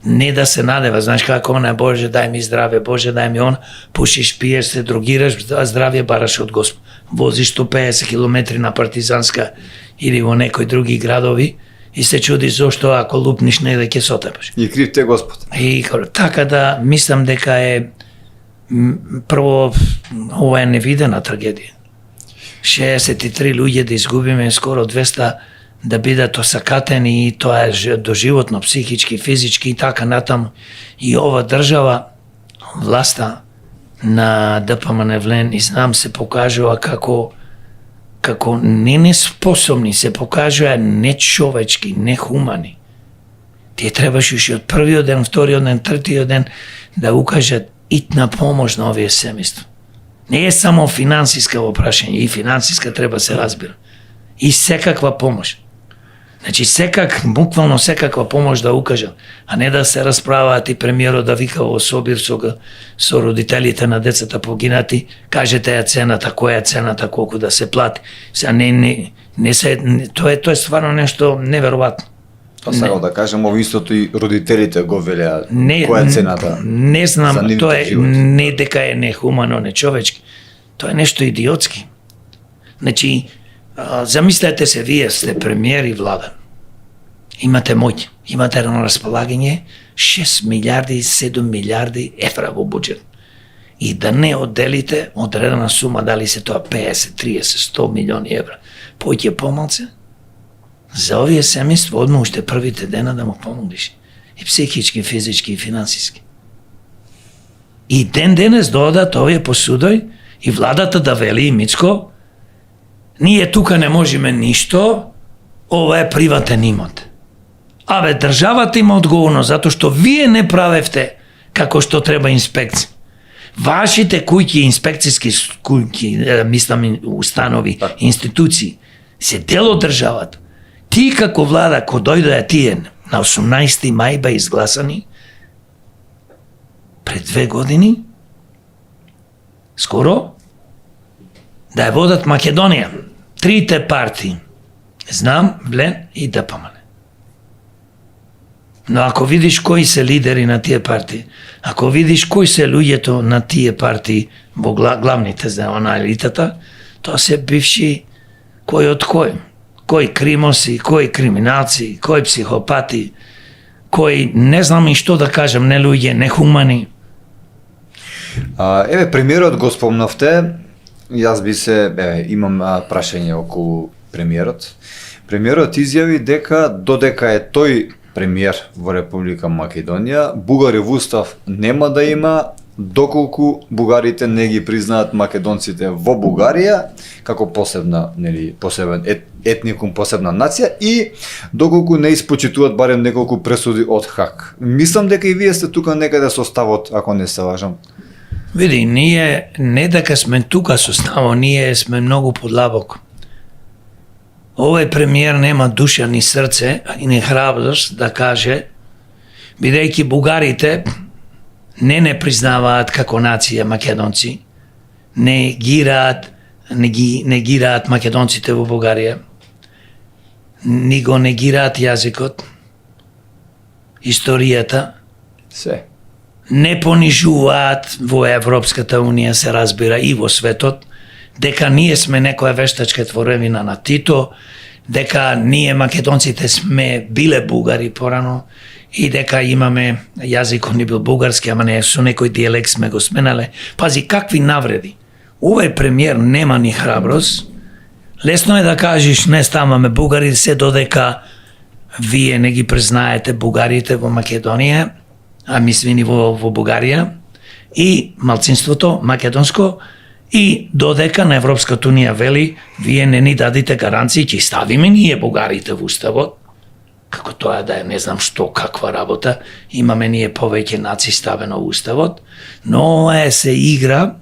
Не да се надева, знаеш како она, Боже дај ми здраве, Боже дај ми он, пушиш, пиеш, се другираш, здравје бараш од Господ. Возиш 150 километри на Партизанска или во некои други градови и се чуди зошто ако лупниш негде ќе се отепаш. И крив те Господ. И така да мислам дека е прво, ова е невидена трагедија. 63 луѓе да изгубиме, скоро 200 да бидат осакатени и тоа е доживотно, психички, физички и така натаму. И ова држава, власта на ДПМН Влен, и знам се покажува како не неспособни, се покажува нечовечки, нехумани. Тие требаше уште од првиот ден, вториот ден, третиот ден да укажат итна помош на овие семејства. Не е само финансиска во прашање, и финансиска треба се разбира. И секаква помош. Значи буквално секаква помош да укажат, а не да се расправаат и премиерот да вика во собир со родителите на децата погинати, кажете ја цената, која е цената, колку да се плати. Сега тоа е стварно нешто неверојатно. Тоа сакам да кажем, ово истото и родителите го велеа. Не, Која е цената? Не за знам, нивните тоа е животи? не дека е нехумано, нечовечки. Тоа е нешто идиотски. Значи, замислете се, вие сте премиер и влада. Имате моќ, имате на располагање 6 милиарди и 7 милиарди евра во буџет. И да не одделите одредена сума, дали се тоа 50, 30, 100 милиони евра, поќе помалце, за овие семејства одма уште првите дена да му помогнеш. И психички, физички и финансиски. И ден денес доодат овие посудој и владата да вели, Мицко, ние тука не можеме ништо, ова е приватен имот. Абе, државата има одговорност, затоа што вие не правевте како што треба инспекција. Вашите куќи, инспекцијски куќи, мислам установи, институции, се дел од државата. Ти како влада, ко дојдоа тие на 18 мај ба изгласани, пред 2 години, скоро, да ја водат Македонија. Трите партии, знам, Блен и ДПМН. Но ако видиш кои се лидери на тие партии, ако видиш кои се луѓето на тие партии во главните за она елитата, тоа се бивши кој од кој. Кои кримоси, кои криминалци, кои психопати, кои не знам и што да кажам, не луѓе, не хумани. Еве, премиерот го спомнавте, јас би се, имам прашање околу премиерот. Премиерот изјави дека додека е тој премиер во Република Македонија, бугари во устав нема да има, доколку бугарите не ги признаат македонците во Бугарија како посебна, нели, посебен етникум, посебна нација и доколку не испочитуваат барем неколку пресуди од Хаг. Мислам дека и вие сте тука некаде со ставот, ако не се лажам. Види, ние не дека сме тука со ставот, ние сме многу подлабоко. Овој премиер нема душа ни срце и ни храброст да каже, бидејќи бугарите не признаваат како нација македонци, не гираат македонците во Бугарија, ни го негираат јазикот, историјата, Се. не понижуваат во Европската Унија, се разбира, и во светот, дека ние сме некоја вештачка творевина на Тито, дека ние македонците сме биле бугари порано и дека имаме јазикот ни бил бугарски, ама не со некој дијалект сме го сменале. Пази, какви навреди. Овој премиер нема ни храброст. Лесно е да кажеш не ставаме бугари, се додека вие не ги признаете бугарите во Македонија, а мислени во Бугарија, и малцинството македонско, и додека на Европската Унија вели, вие не ни дадите гаранции, ќе ставиме ние бугарите во уставот, како тоа да е не знам што, каква работа, имаме ние повеќе наци ставено во уставот, но се игра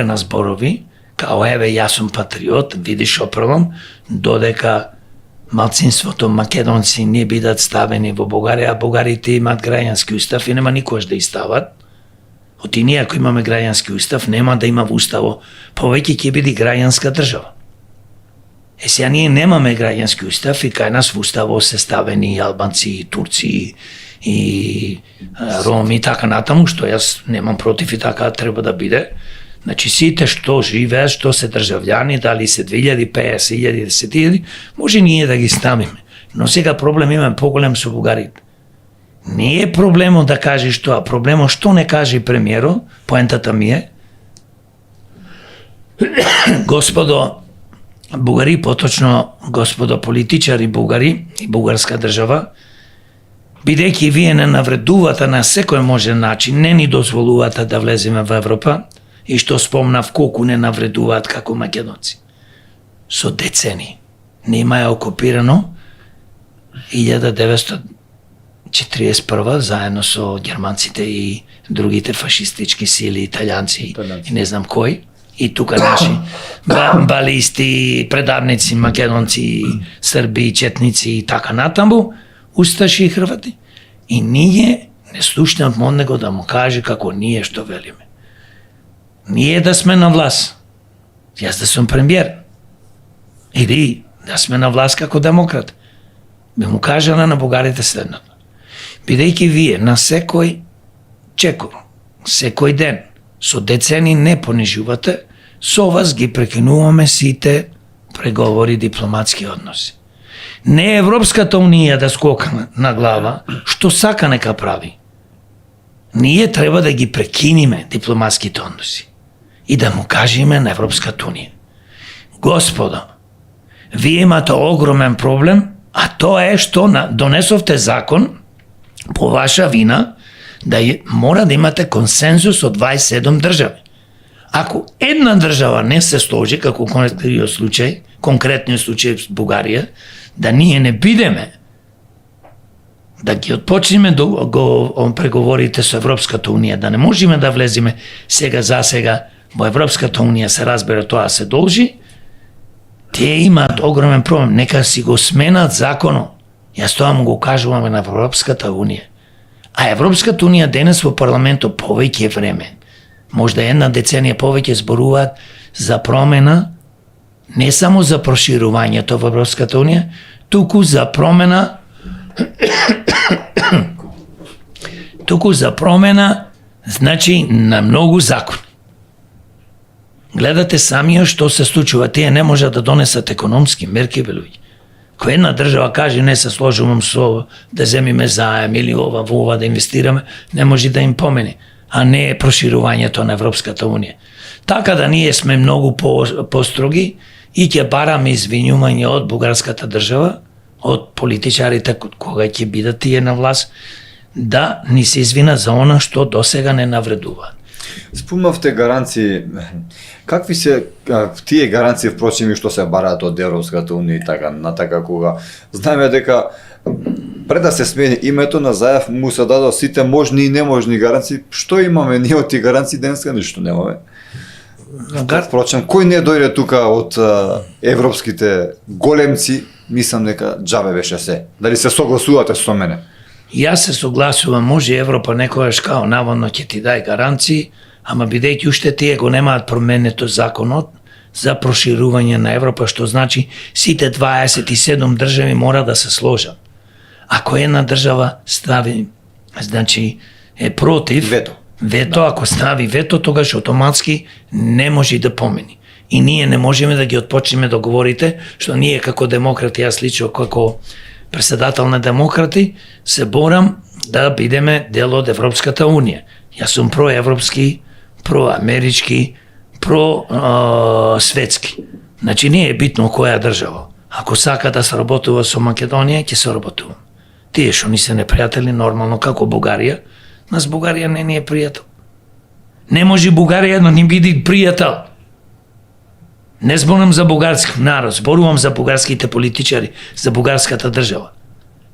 на зборови, као еве јас сум патриот, видиш оправам, додека малцинството македонци не бидат ставени во Бугарија, а бугарите имаат граѓански устав и нема никош да истават. Оти ние ако имаме граѓански устав, нема да има во уставо, повеќе ќе биде граѓанска држава. Сега ние немаме граѓански устав и кај нас во уставо се ставени албанци, и турци и роми и така натаму, што јас немам против и така треба да биде. Значи сите што живеат, што се државјани, дали се 2000, 50.000, 10.000, може ние да ги ставиме. Но сега проблем имаме поголем со бугарите. Не е проблемот да кажеш тоа, проблемот што не каже премиерот, поентата ми е, господо бугари, поточно господо политичари бугари и бугарска држава, бидејќи вие не навредувате на секој можен начин, не ни дозволувате да влеземе во Европа, и што спомнав колку не навредуваат како македонци. Со децени. Нема е окупирано 1941 заедно со германците и другите фашистички сили, италијанци и не знам кој. И тука наши балисти, предавници, македонци, срби, четници и така натаму, усташи и хрвати. И ние не слушнат од него да му каже како ние што велиме. Ние да сме на власт, јас да сум премиер, или да сме на власт како демократ. би му кажала на бугарите следното. Бидејќи вие на секој чекор, секој ден, со децени не понижувате, со вас ги прекинуваме сите преговори, дипломатски односи. Не Европската унија да скока на глава, што сака нека прави. Ние треба да ги прекиниме дипломатските односи и да му кажеме на Европската унија. Господа, вие имате огромен проблем, а тоа е што донесовте закон по ваша вина да мора да имате консензус од 27 држави. Ако една држава не се сложи, како конкретниот случај с Бугарија, да ние не бидеме, да ги отпочнеме преговорите со Европската унија, да не можеме да влеземе сега за сега во Европската унија, се разбере тоа се должи, тие имаат огромен проблем, нека си го сменат законот. Јас тоа му го кажуваме на Европската унија. А Европската унија денес во парламентот повеќе време, можда една деценија повеќе зборуваат за промена, не само за проширувањето во Европската унија, туку за промена значи на многу закони. Гледате самија што се случува, тие не можат да донесат економски мерки, луѓе. Кој една држава каже не се сложувам со да земиме заем или ова во ова да инвестираме, не може да им помени, а не е проширувањето на Европската унија. Така да ние сме многу построги и ќе бараме извинување од бугарската држава, од политичарите кога ќе бидат тие на власт, да ни се извина за она што досега не навредуваат. Спомнавте гаранции. Какви се тие гаранции, впрочем, и што се бараат од Европската унија и така, кога знаеме дека пред да се смени името на Заев му се дадо сите можни и неможни гаранции, што имаме ние од тие гаранции, денеска ништо немаме. Впрочем, кој не дојде тука од европските големци, мислам дека џабе беше се. Дали се согласувате со мене? Јас се согласувам, може Европа некојаш као наводно ќе ти дај гаранции, ама бидејќи уште тие го немаат променето законот за проширување на Европа, што значи сите 27 држави мора да се сложат. Ако една држава стави, значи е против, вето, ако стави вето, тогаш автоматски не може да помени. И ние не можеме да ги отпочнеме договорите, што ние како демократи, јас лично како председател на демократи, се борам да бидеме дел од Европската унија. Јас сум проевропски, проамерички, просветски. Значи не е битно која држава. Ако сака да се работува со Македонија, ќе се работува. Тие што ни се непријатели нормално како Бугарија, нас Бугарија не ни е пријател. Не може Бугарија да ни биде пријател. Не зборам за бугарски народ, зборувам за бугарските политичари, за бугарската држава.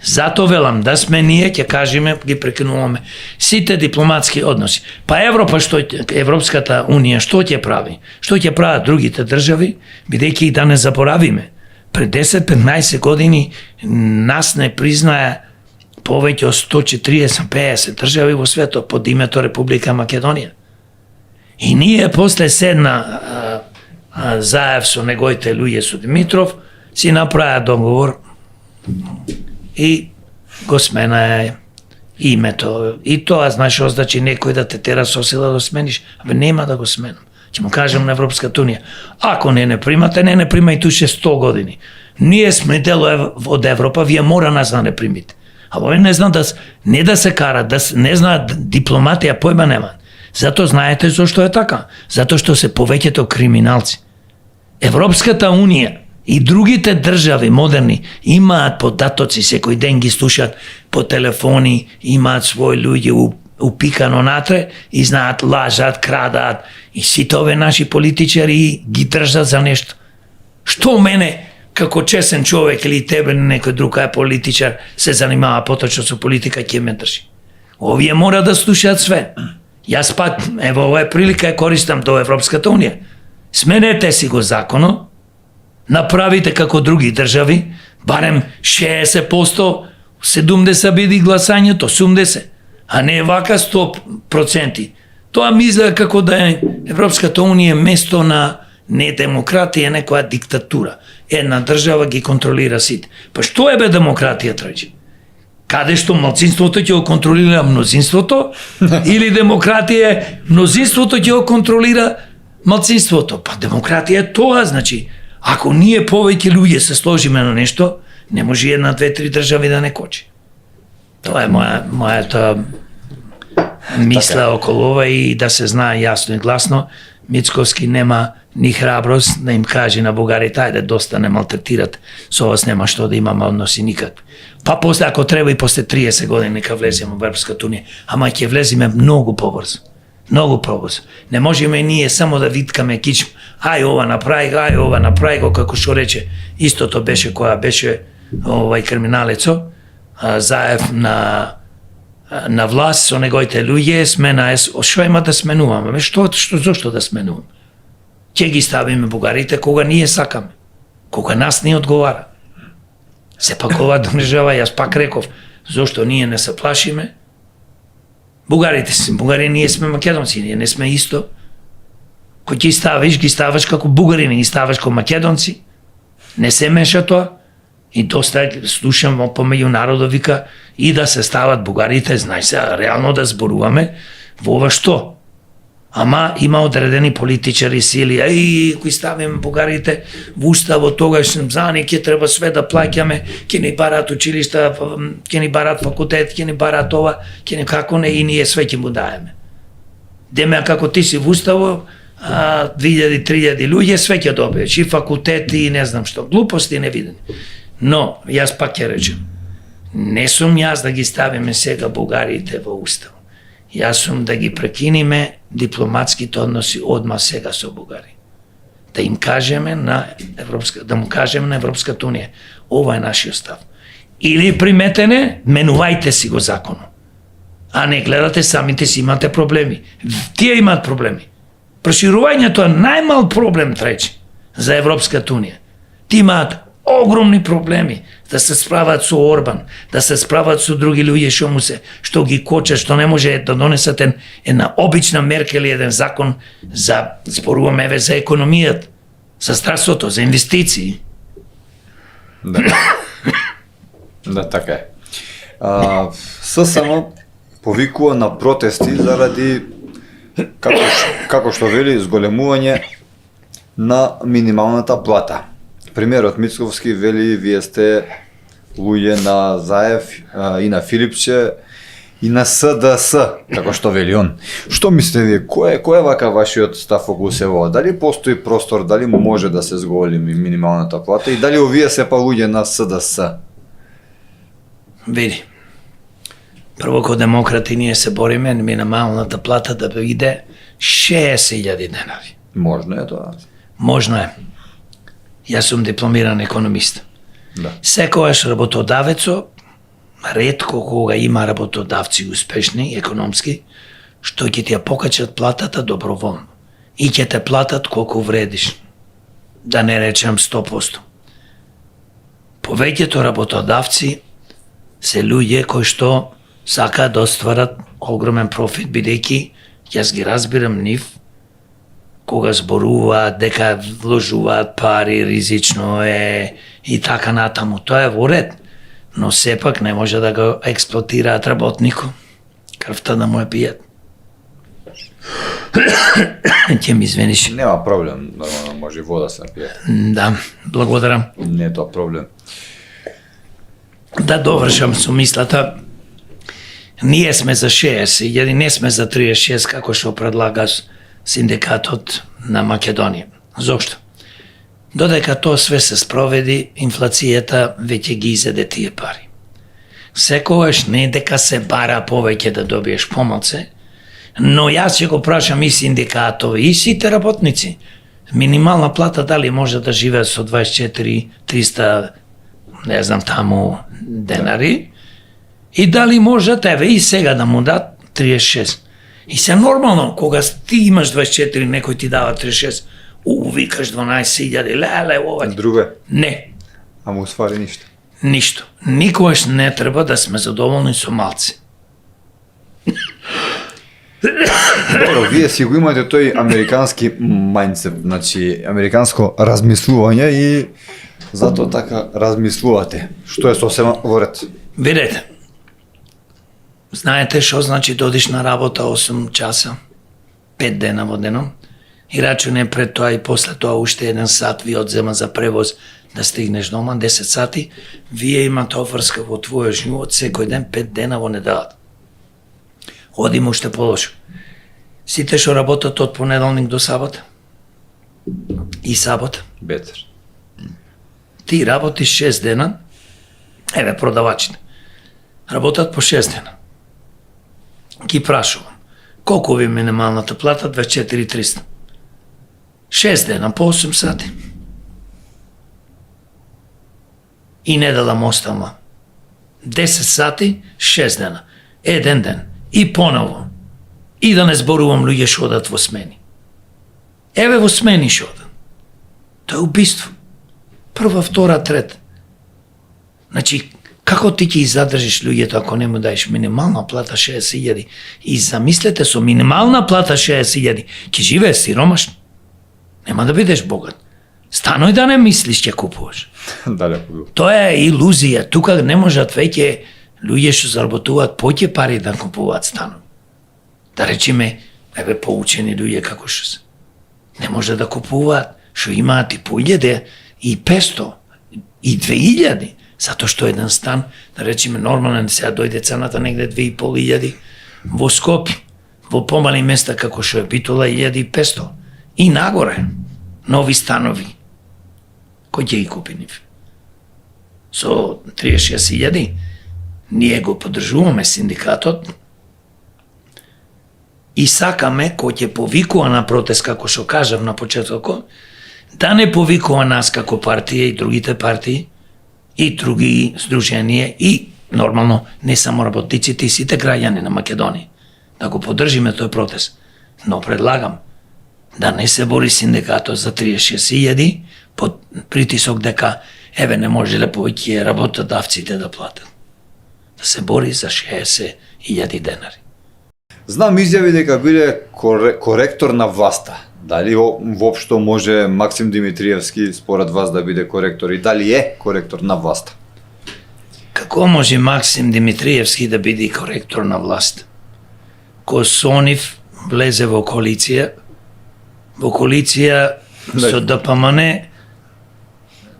Зато велам да сме ние, ќе кажеме, ги прекинуваме сите дипломатски односи. Па Европската унија што ќе прави? Што ќе прават другите држави, бидејќи да не заборавиме. Пред 10-15 години нас не признае повеќе од 140-50 држави во светот под името Република Македонија. И ние после седна Заев со неговите луѓе со Димитров си направија договор и го смена името. И тоа знаеш означи некој да те тера со сила да смениш. Абе нема да го сменам. Ќе му кажам на Европската унија. Ако не примате, не примајте уште 100 години. Ние сме дел од Европа, вие мора нас да не примите. А овие не знаат не да се карат, не знаат дипломатија, појма нема. Зато знаете зошто е така. Зато што се повеќето криминалци. Европската унија и другите држави модерни имаат податоци, секој ден ги слушаат по телефони, имаат своји луѓе упикано натре и знаат, лажат, крадат и сите овие наши политичари ги држат за нешто. Што мене, како чесен човек или тебе некој друг е политичар, се занимава поточно со политика, ќе ме држи. Овие мора да слушаат све. Јас пак, ево, ова прилика користам до Европската унија. Сменете си го законот, направите како други држави, барем 60%, 70 биди гласањето, 80%, а не вака 100%. Тоа мисля како да е Европската унија место на Не демократија е некоја диктатура. Една држава ги контролира сите. Па што е бе демократија, трајче? Каде што малцинството ќе го контролира мнозинството или демократија е мнозинството ќе го контролира малцинството? Па демократија е тоа, значи, ако ние повеќе луѓе се сложиме на нешто, не може една, две, три држави да не кочи. Тоа е мојата мисла околу ова и да се знае јасно и гласно, Мицковски нема ни храброст да им каже на бугарите, ајде доста не малтретират, со вас нема што да имаме односи никакви. Па после, ако треба и после 30 години нека влеземе во Европската унија, ама ќе влеземе многу побрзо. Многу побрзо. Не можеме ние само да виткаме кичм, ај ова направи го, како што рече, истото беше која беше криминалецо, Заев на власт со неговите луѓе, смена е, што има да сменуваме? Зошто да сменуваме? Ќе ги ставиме бугарите кога ние сакаме, кога нас не одговара. Сепак ова држава, јас пак реков, зошто ние не се плашиме? Бугари, ние сме македонци, ние не сме исто. Кој ги ставаш како бугари, не ги ставаш како македонци. Не се меша тоа. И доста слушам помеѓу народот вика и да се стават бугарите, знај се, реално да зборуваме во ова што? Ама има одредени политичари сили, кои ставиме бугарите во уставот, тогаш за не ќе треба све да плаќаме, ќе ни барат училишта, ќе ни барат факултет, ќе ни барат ова, ќе ни како не и ние све ќе му даеме. Деме како ти си во уставот, 2000-3000 луѓе све ќе добиеш, и факултети и не знам што, глупости невидени. Но, јас пак ќе речем, не сум јас да ги ставиме сега бугарите во устав. Јас сум да ги прекиниме дипломатските односи одма сега со бугари. Да им кажеме да му кажеме на Европската унија, ова е нашиот став. Или приметене, менувајте си го законот. А не гледате самите си имате проблеми. Тие имаат проблеми. Проширувањето е најмал проблем трече за Европската унија. Ти имаат огромни проблеми да се справат со Орбан, да се справат со други луѓе што ги кочат, што не може да донесат една обична мерка или еден закон за, зборуваме за економијата, за здравството, за инвестиции. Да. Да, така е. ССМ повикува на протести заради, како што вели, зголемување на минималната плата. Премиерот Мицковски вели, вие сте луѓе на Заев и на Филипче и на СДС, како што вели он. Што мислите вие, кој е вака вашиот став околу се ова? Дали постои простор, дали може да се зголеми минималната плата и дали овие се па луѓе на СДС? Види, прво ко демократи ние се бориме минималната плата да биде 60.000 денари. Можно е тоа? Можно е. Јас сум дипломиран економист. Да. Секогаш работодавецо, ретко кога има работодавци успешни, економски, што ќе ти ја покачат платата доброволно. И ќе те платат колку вредиш. Да не речем 100%. Повеќето работодавци се луѓе кои што сакаат да остварат огромен профит, бидејќи јас ги разбирам нив, кога зборуваат дека вложуваат пари, ризично е и така натаму. Тоа е во ред, но сепак не може да го експлоатираат работникот, крвта да му е пијат. Ќе ми извиниш. Нема проблем, нормално може и вода се напие. Да, благодарам. Не е тоа проблем. Да довршам со мислата. Ние сме за 60, не сме за 36, како што предлага синдикатот на Македонија. Зошто? Додека тоа све се спроведи, инфлацијата веќе ги изеде тие пари. Секогаш не дека се бара повеќе да добиеш помалце, но јас ќе го прашам и синдикатови, и сите работници. Минимална плата дали може да живее со 24-300, не знам таму, денари, и дали можат, еве и сега да му дат 36. И се нормално, кога ти имаш 24, некој ти дава 36, викаш 12.000, леле, ова. Друге? Не. Ама усвари ништо. Ништо. Никогаш не треба да сме задоволни со малци. Добро, вие си го имате тој американски мајндсет, значи американско размислување и затоа така размислувате, што е сосема во ред. Видете, знаете што значи додиш на работа 8 часа, 5 дена во денот, и рачуне пред тоа и после тоа уште 1 сат ви одзема за превоз да стигнеш дома, 10 сати, вие имате обврска во твојот живот секој ден 5 дена во неделата. Одиме уште полошо. Сите што работат од понеделник до сабота и сабота, Бетер. ти работиш 6 дена, еве продавачите, работат по 6 дена. Ги прашувам, колку ви минималната плата? 24.300. 6 дена по 8 сати. И недела мостама. 10 сати, 6 дена. 1 ден. И поново. И да не зборувам луѓе што одат во смени. Еве во смени што одат. Тоа е убиство. Прва, втора, трета. Значи, како ти ќе задржиш луѓето ако не му даеш минимална плата 60.000? И замислете, со минимална плата 60.000 ќе живее сиромашно. Нема да бидеш богат. Станој да не мислиш ќе купуваш. Далеко бил. Тоа е илузија. Тука не можат веќе луѓе што заработуваат поќе пари да купуваат станови. Да речеме, еве поучени луѓе како што се. Не може да купуваат, што имаат и по 1000, и 500, и 2000, затоа што еден стан, да речеме, нормален сега дојде цената негде 2500, во Скопје, во помали места како што е Битола 1500, и нагоре, нови станови. Кој ќе ги купи нив? Со 36.000, ние го поддржуваме синдикатот и сакаме кој ќе повикува на протест, како што кажав на почетокот, да не повикува нас како партија и другите партии и други здруженија и нормално не само работниците и сите граѓани на Македонија да го поддржиме тој протест. Но предлагам да не се бори синдикатот за 36.000 под притисок дека еве не може да повеќе работодавците да платат. Да се бори за 60.000 денари. Знам изјави дека биле коректор на власта. Дали воопшто може Максим Димитриевски според вас да биде коректор и дали е коректор на власта? Како може Максим Димитриевски да биде коректор на власт? Кој со нив влезе во коалиција со ДПМН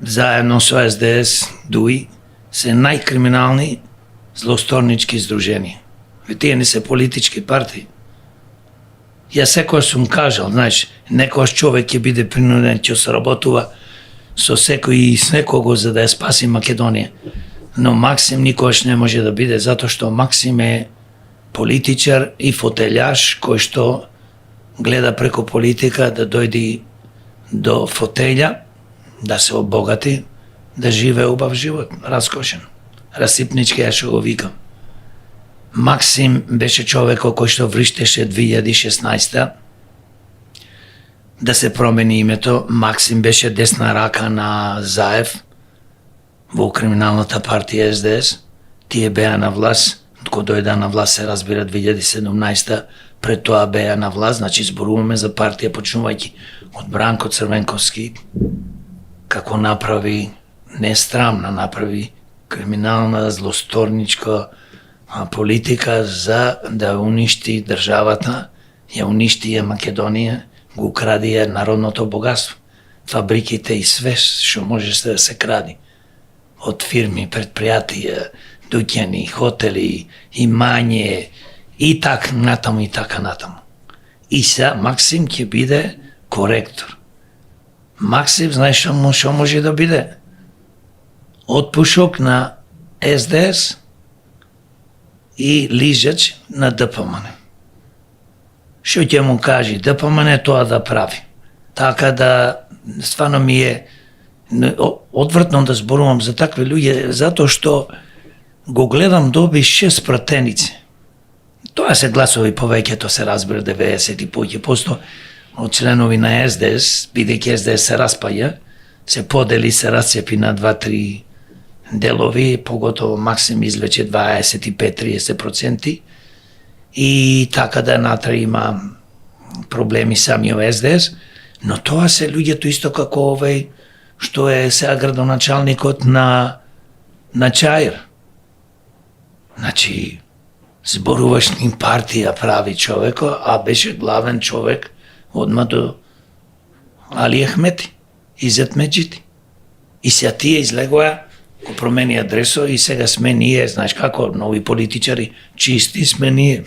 заедно со СДС, ДУИ, се најкриминални злосторнички здруженија. Тие не се политички партии. Јас секој сум кажал, знаеш, некојаш човек ќе биде принуден ќе соработува со секој и с некого за да ја спаси Македонија. Но Максим никогаш не може да биде, затоа што Максим е политичар и фотелјаш кој што гледа преку политика да дојде до фотелја, да се обогати, да живее убав живот, раскошен. Расипнички, ја што го викам. Максим беше човекот кој што вриштеше 2016 да се промени името. Максим беше десна рака на Заев во криминалната партија СДС. Тие беа на власт, кога дојде на власт се разбира 2017, пред тоа беа на власт, значи зборуваме за партија почнувајќи од Бранко Црвенковски, како направи нестрамна, направи криминална, злосторничка политика за да уништи државата, ја уништи Македонија, го кради народното богатство, фабриките и све што можеше да се кради. Од фирми, предпријатија, дуќани, хотели, имање, и така натаму, и така натаму. И сега Максим ќе биде коректор. Максим, знаеш што може да биде? Отпушок на СДС и лижач на ДПМН. Што ќе му кажи ДПМН тоа да прави? Така да, стварно ми е одвратно да зборувам за такви луѓе, затоа што го гледам доби 6 пратеници. Тоа се гласови повеќето се разбира 90 и повеќе% од членови на СДС, бидејќи СДС се распаја, се подели, се расцепи на 2-3 делови, поготово Максим извлече 25-30%, и така да натре има проблеми сами во СДС, но тоа се луѓето исто како овој што е сега градоначалникот на Чаир. Значи, зборуваш ним партија прави човеко, а беше главен човек одма до Али Ахмети, Изет Меджити. И сега тие излегоа, го промени адресо и сега сме ние, знаеш како, нови политичари, чисти сме ние.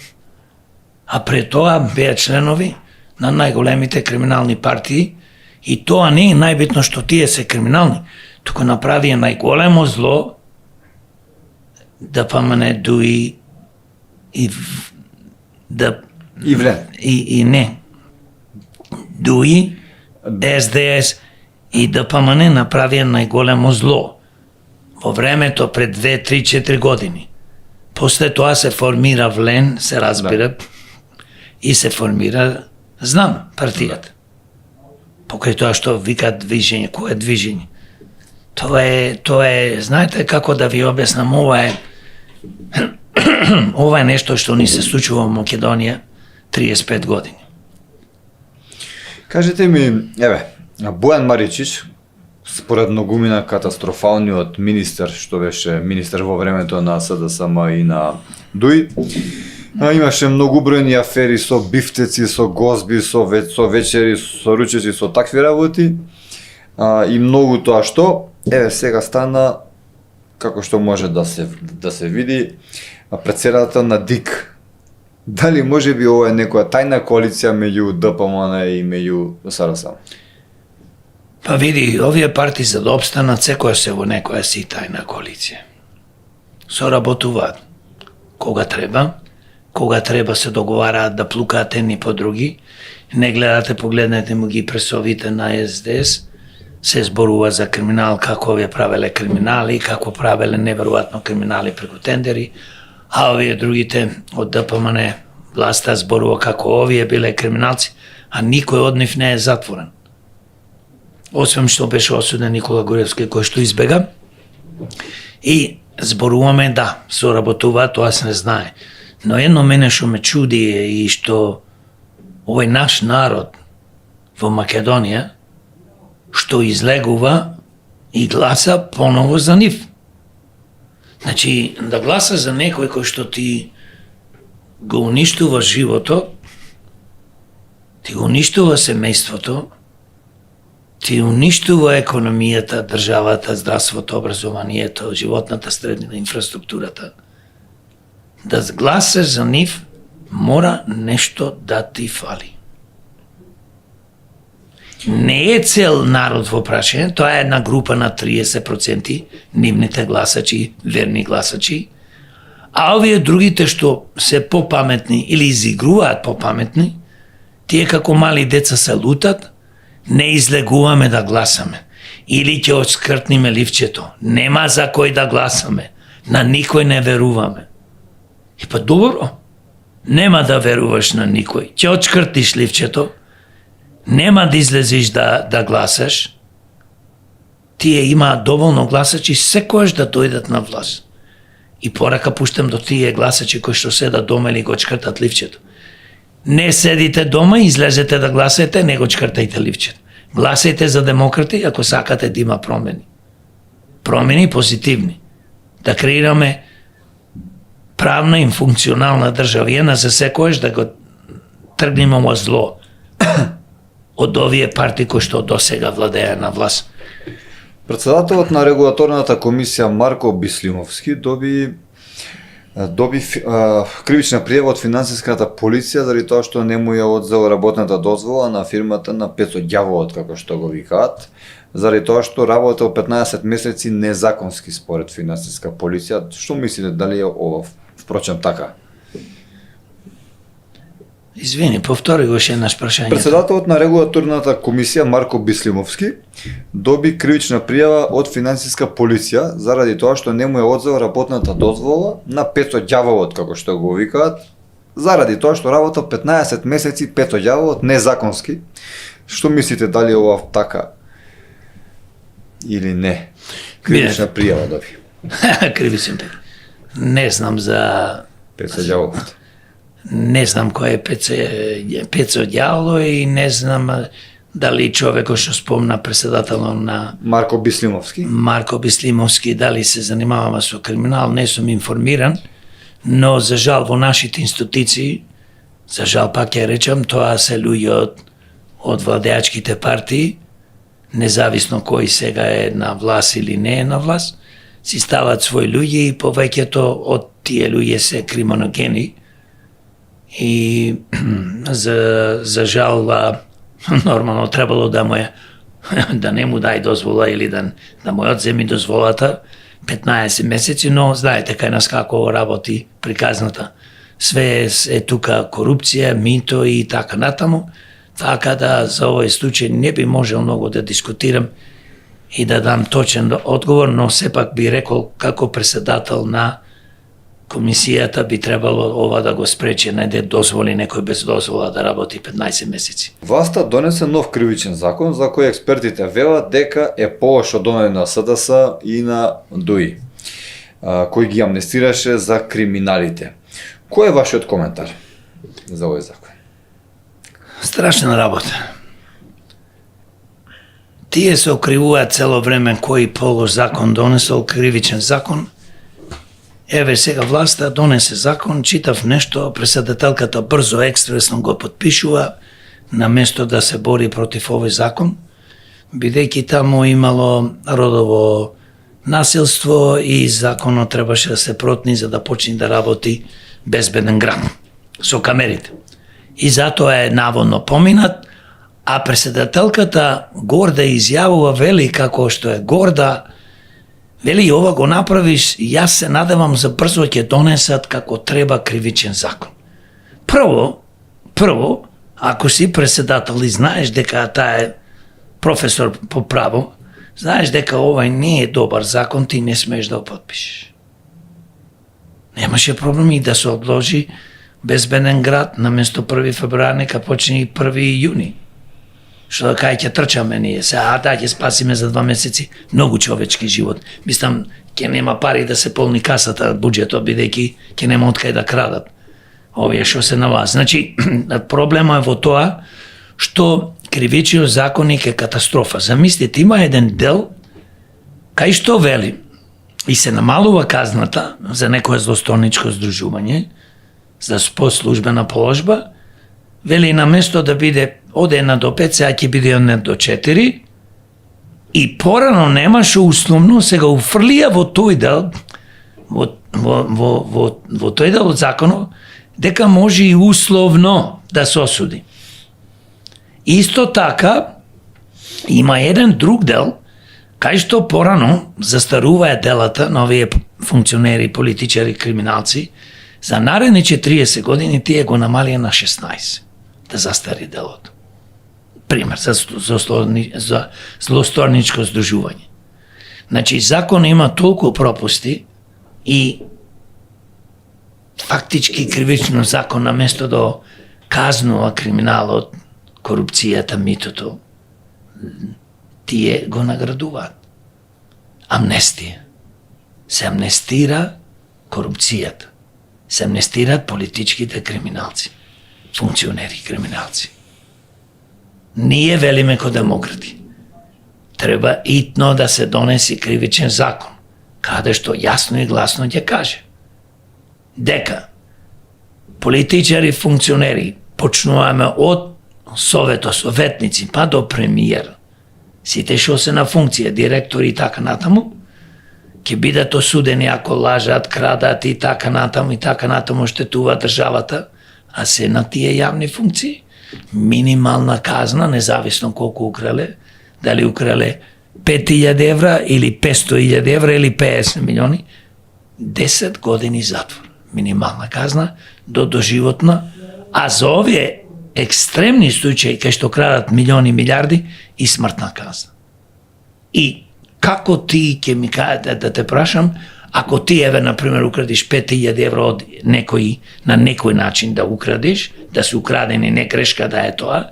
А пред тоа беа членови на најголемите криминални партии и тоа не е најбитно што тие се криминални, туку направија најголемо зло да памане дуи и да Ивлен. и не дуи СДС и ДПМН направија најголемо зло во времето пред 2, 3, 4 години. После тоа се формира ВЛЕН, се разбира, и се формира Знам партијата. Покрај тоа што викаат движење, кое движење? Тоа е, знаете како да ви објаснам, ова е нешто што ни се случува во Македонија 35 години. Кажете ми, Бојан Маричич, според многумина катастрофалниот министер, што беше министер во времето на СДСМ и на ДУИ, имаше многубројни афери со бифтеци, со гозби, со вечери, со ручеци, со такви работи. И многу тоа што, сега стана, како што може да се види, председател на ДИК. Дали може би ова е некоја тајна коалиција меѓу ДПМН и меѓу СРС? Па види, овие партии за да обстанат секоја се во некоја си тајна коалиција. Соработуваат кога треба се договараат да плукаат едни по други, не гледате, погледнете му ги пресовите на СДС, се зборува за криминал, како овие правеле криминали, како правеле неверојатно криминали преку тендери, а овие другите од ДПМН власта зборува како овие биле криминалци, а никој од нив не е затворен. Освен што беше осуден Никола Груевски, кој што избега. И зборуваме, да, соработува, тоа се не знае. Но едно мене што ме чуди е и што овој наш народ во Македонија што излегува и гласа поново за нив. Значи, да гласа за некој кој што ти го уништува животот, ти го уништува семејството, ти уништува економијата, државата, здравството, образованието, животната средина, инфраструктурата. Да гласаш за нив, мора нешто да ти фали. Не е цел народ во прашање, тоа е една група на 30%, нивните гласачи, верни гласачи, а овие другите што се попаметни или изигруваат попаметни, тие како мали деца се лутат, не излегуваме да гласаме. Или ќе отскртниме ливчето. Нема за кој да гласаме. На никој не веруваме. И па добро, нема да веруваш на никој. Ќе отскртиш ливчето, нема да излезиш да гласаш. Тие имаат доволно гласачи секојаш да дојдат на власт. И порака пуштам до тие гласачи кои што седат дома или го чкртат ливчето. Не седите дома, излезете да гласаете, не го чкртајте ливчето. Гласајте за демократи ако сакате да има промени. Промени позитивни. Да креираме правна и функционална држава, за секојаш да го тргнеме во зло од овие партии кои што досега владеа на власт. Председателот на регулаторната комисија Марко Бислимовски доби кривична пријава од финансиската полиција заради тоа што не му ја одзел работната дозвола на фирмата на Пецо Ѓаволот, како што го викаат, заради тоа што работел 15 месеци незаконски според финансиска полиција. Што мислите, дали е ова впрочем така? Извини, повтори го ше еднаш прашањето. Председателот на регулаторната комисија Марко Бислимовски доби кривична пријава од финансиска полиција заради тоа што не му ја одзел работната дозвола на Пецо Ѓаволот, како што го викаат, заради тоа што работел 15 месеци Пецо Ѓаволот незаконски. Што мислите, дали ова така или не? Кривична пријава доби. Кривична пријава. Не знам за Пецо Ѓаволот. Не знам кој е Пецо Ѓало и не знам дали човекот што спомна председателот на Марко Бислимовски. Марко Бислимовски, дали се занимава со криминал, не сум информиран, но за жал во нашите институции, за жал пак ќе речам, тоа се луѓе од владеачките партии, независно кој сега е на власт или не е на власт, си стават своји луѓе и повеќето од тие луѓе се криминогени. И за жал нормално требало да да не му дај дозвола или да му одземи дозволата 15 месеци, но знаете кај нас како работи приказната. Све е тука корупција, мито и така натаму. Така да за овој случај не би можел многу да дискутирам и да дам точен одговор, но сепак би рекол како председател на комисијата би требало ова да го спречи, не да дозволи некој без дозвола да работи 15 месеци. Власта донесе нов кривичен закон за кој експертите велат дека е полош од оној на СДС и на ДУИ, кој ги амнестираше за криминалите. Кој е вашиот коментар за овој закон? Страшна работа. Тие се окривуваат цело време кој полош закон донесол, кривичен закон. Еве сега власта донесе закон, читав нешто, председателката брзо, експресно го подпишува, на место да се бори против овој закон, бидејќи таму имало родово насилство и законот требаше да се протни за да почне да работи безбеден град со камерите. И затоа е наводно поминат, а председателката горда изјавува, вели како што е горда, вели ова го направиш, јас се надевам за брзо ќе донесат како треба кривичен закон. Прво, ако си председател и знаеш дека таа е професор по право, знаеш дека овај не е добар закон, ти не смееш да го подпишеш. Немаше проблем и да се одложи безбеден град наместо 1 февруари, нека почне 1 јуни. Што да кај ќе трчаме ние се, ќе спасиме за 2 месеци многу човечки живот. Мислам, ќе нема пари да се полни касата, буџетот, бидејќи ќе нема од кај да крадат овие што се на вас. Значи, проблемот е во тоа што кривичниот законник е катастрофа. Замислите, има еден дел кај што вели и се намалува казната за некое злосторничко здружување, за послужбена положба, вели на место да биде од 1 до 5, сега ќе биде од 1 до 4, и порано немаше условно, сега уфрлија во тој дел, во тој дел од законот, дека може и условно да се осуди. Исто така, има еден друг дел, кај што порано застаруваја делата на овие функционери, политичари, криминалци, за наредни 40 години тие го намалија на 16, да застари делото. Пример, за злосторничко здружување. Значи, закон има толку пропусти и фактички кривично закон на место да казнува криминалот, корупцијата, митото, тие го наградуваат. Амнестија. Се амнестира корупцијата. Се амнестираат политичките криминалци, функционери криминалци. Ние велиме ко демократи. Треба итно да се донеси кривичен закон, каде што јасно и гласно ќе каже дека политичари, функционери, почнуваме од советници па до премиер, сите што се на функција, директори и така натаму, ќе бидат осудени ако лажат, крадат и така натаму штетува државата, а се на тие јавни функции, минимална казна, независно колку украле, дали украле 5.000 евра или 500.000 евра или 50 милиони, 10 години затвор. Минимална казна до доживотна, а за овие екстремни случаи кај што крадат милиони, милиарди, и смртна казна. И како ти ќе ми кажете да те прашам, ако ти еве например украдиш 5.000 евра од некој на некој начин да украдиш, да се украдени, не грешка да е тоа,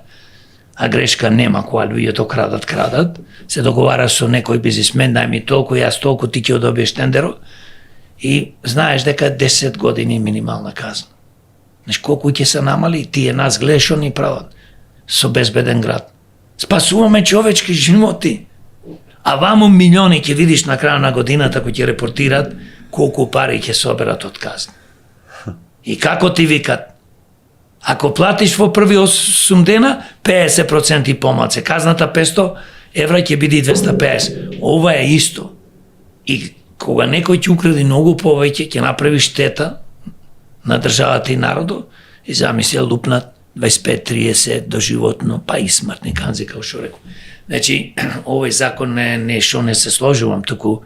а грешка нема кога луѓето крадат, се договара со некој бизнисмен, дај ми толку, јас толку, ти ќе одобиеш тендеро, и знаеш дека 10 години минимална казна. Знаеш колку ќе се намали, тие нас гледаш што ни прават со безбеден град. Спасуваме човечки животи. А ваму милиони ќе видиш на крај на годината кои ќе репортират колку пари ќе соберат од казна. И како ти викат? Ако платиш во први 8 дена, 50% помалце. Казната 500 евра ќе биде 250. Ова е исто. И кога некој ќе укради многу повеќе, ќе направи штета на државата и народот, и замисли лупнат 25-30 доживотно, па и смртни канзи, како што реков. Значи, овој закон не што не се сложувам, туку,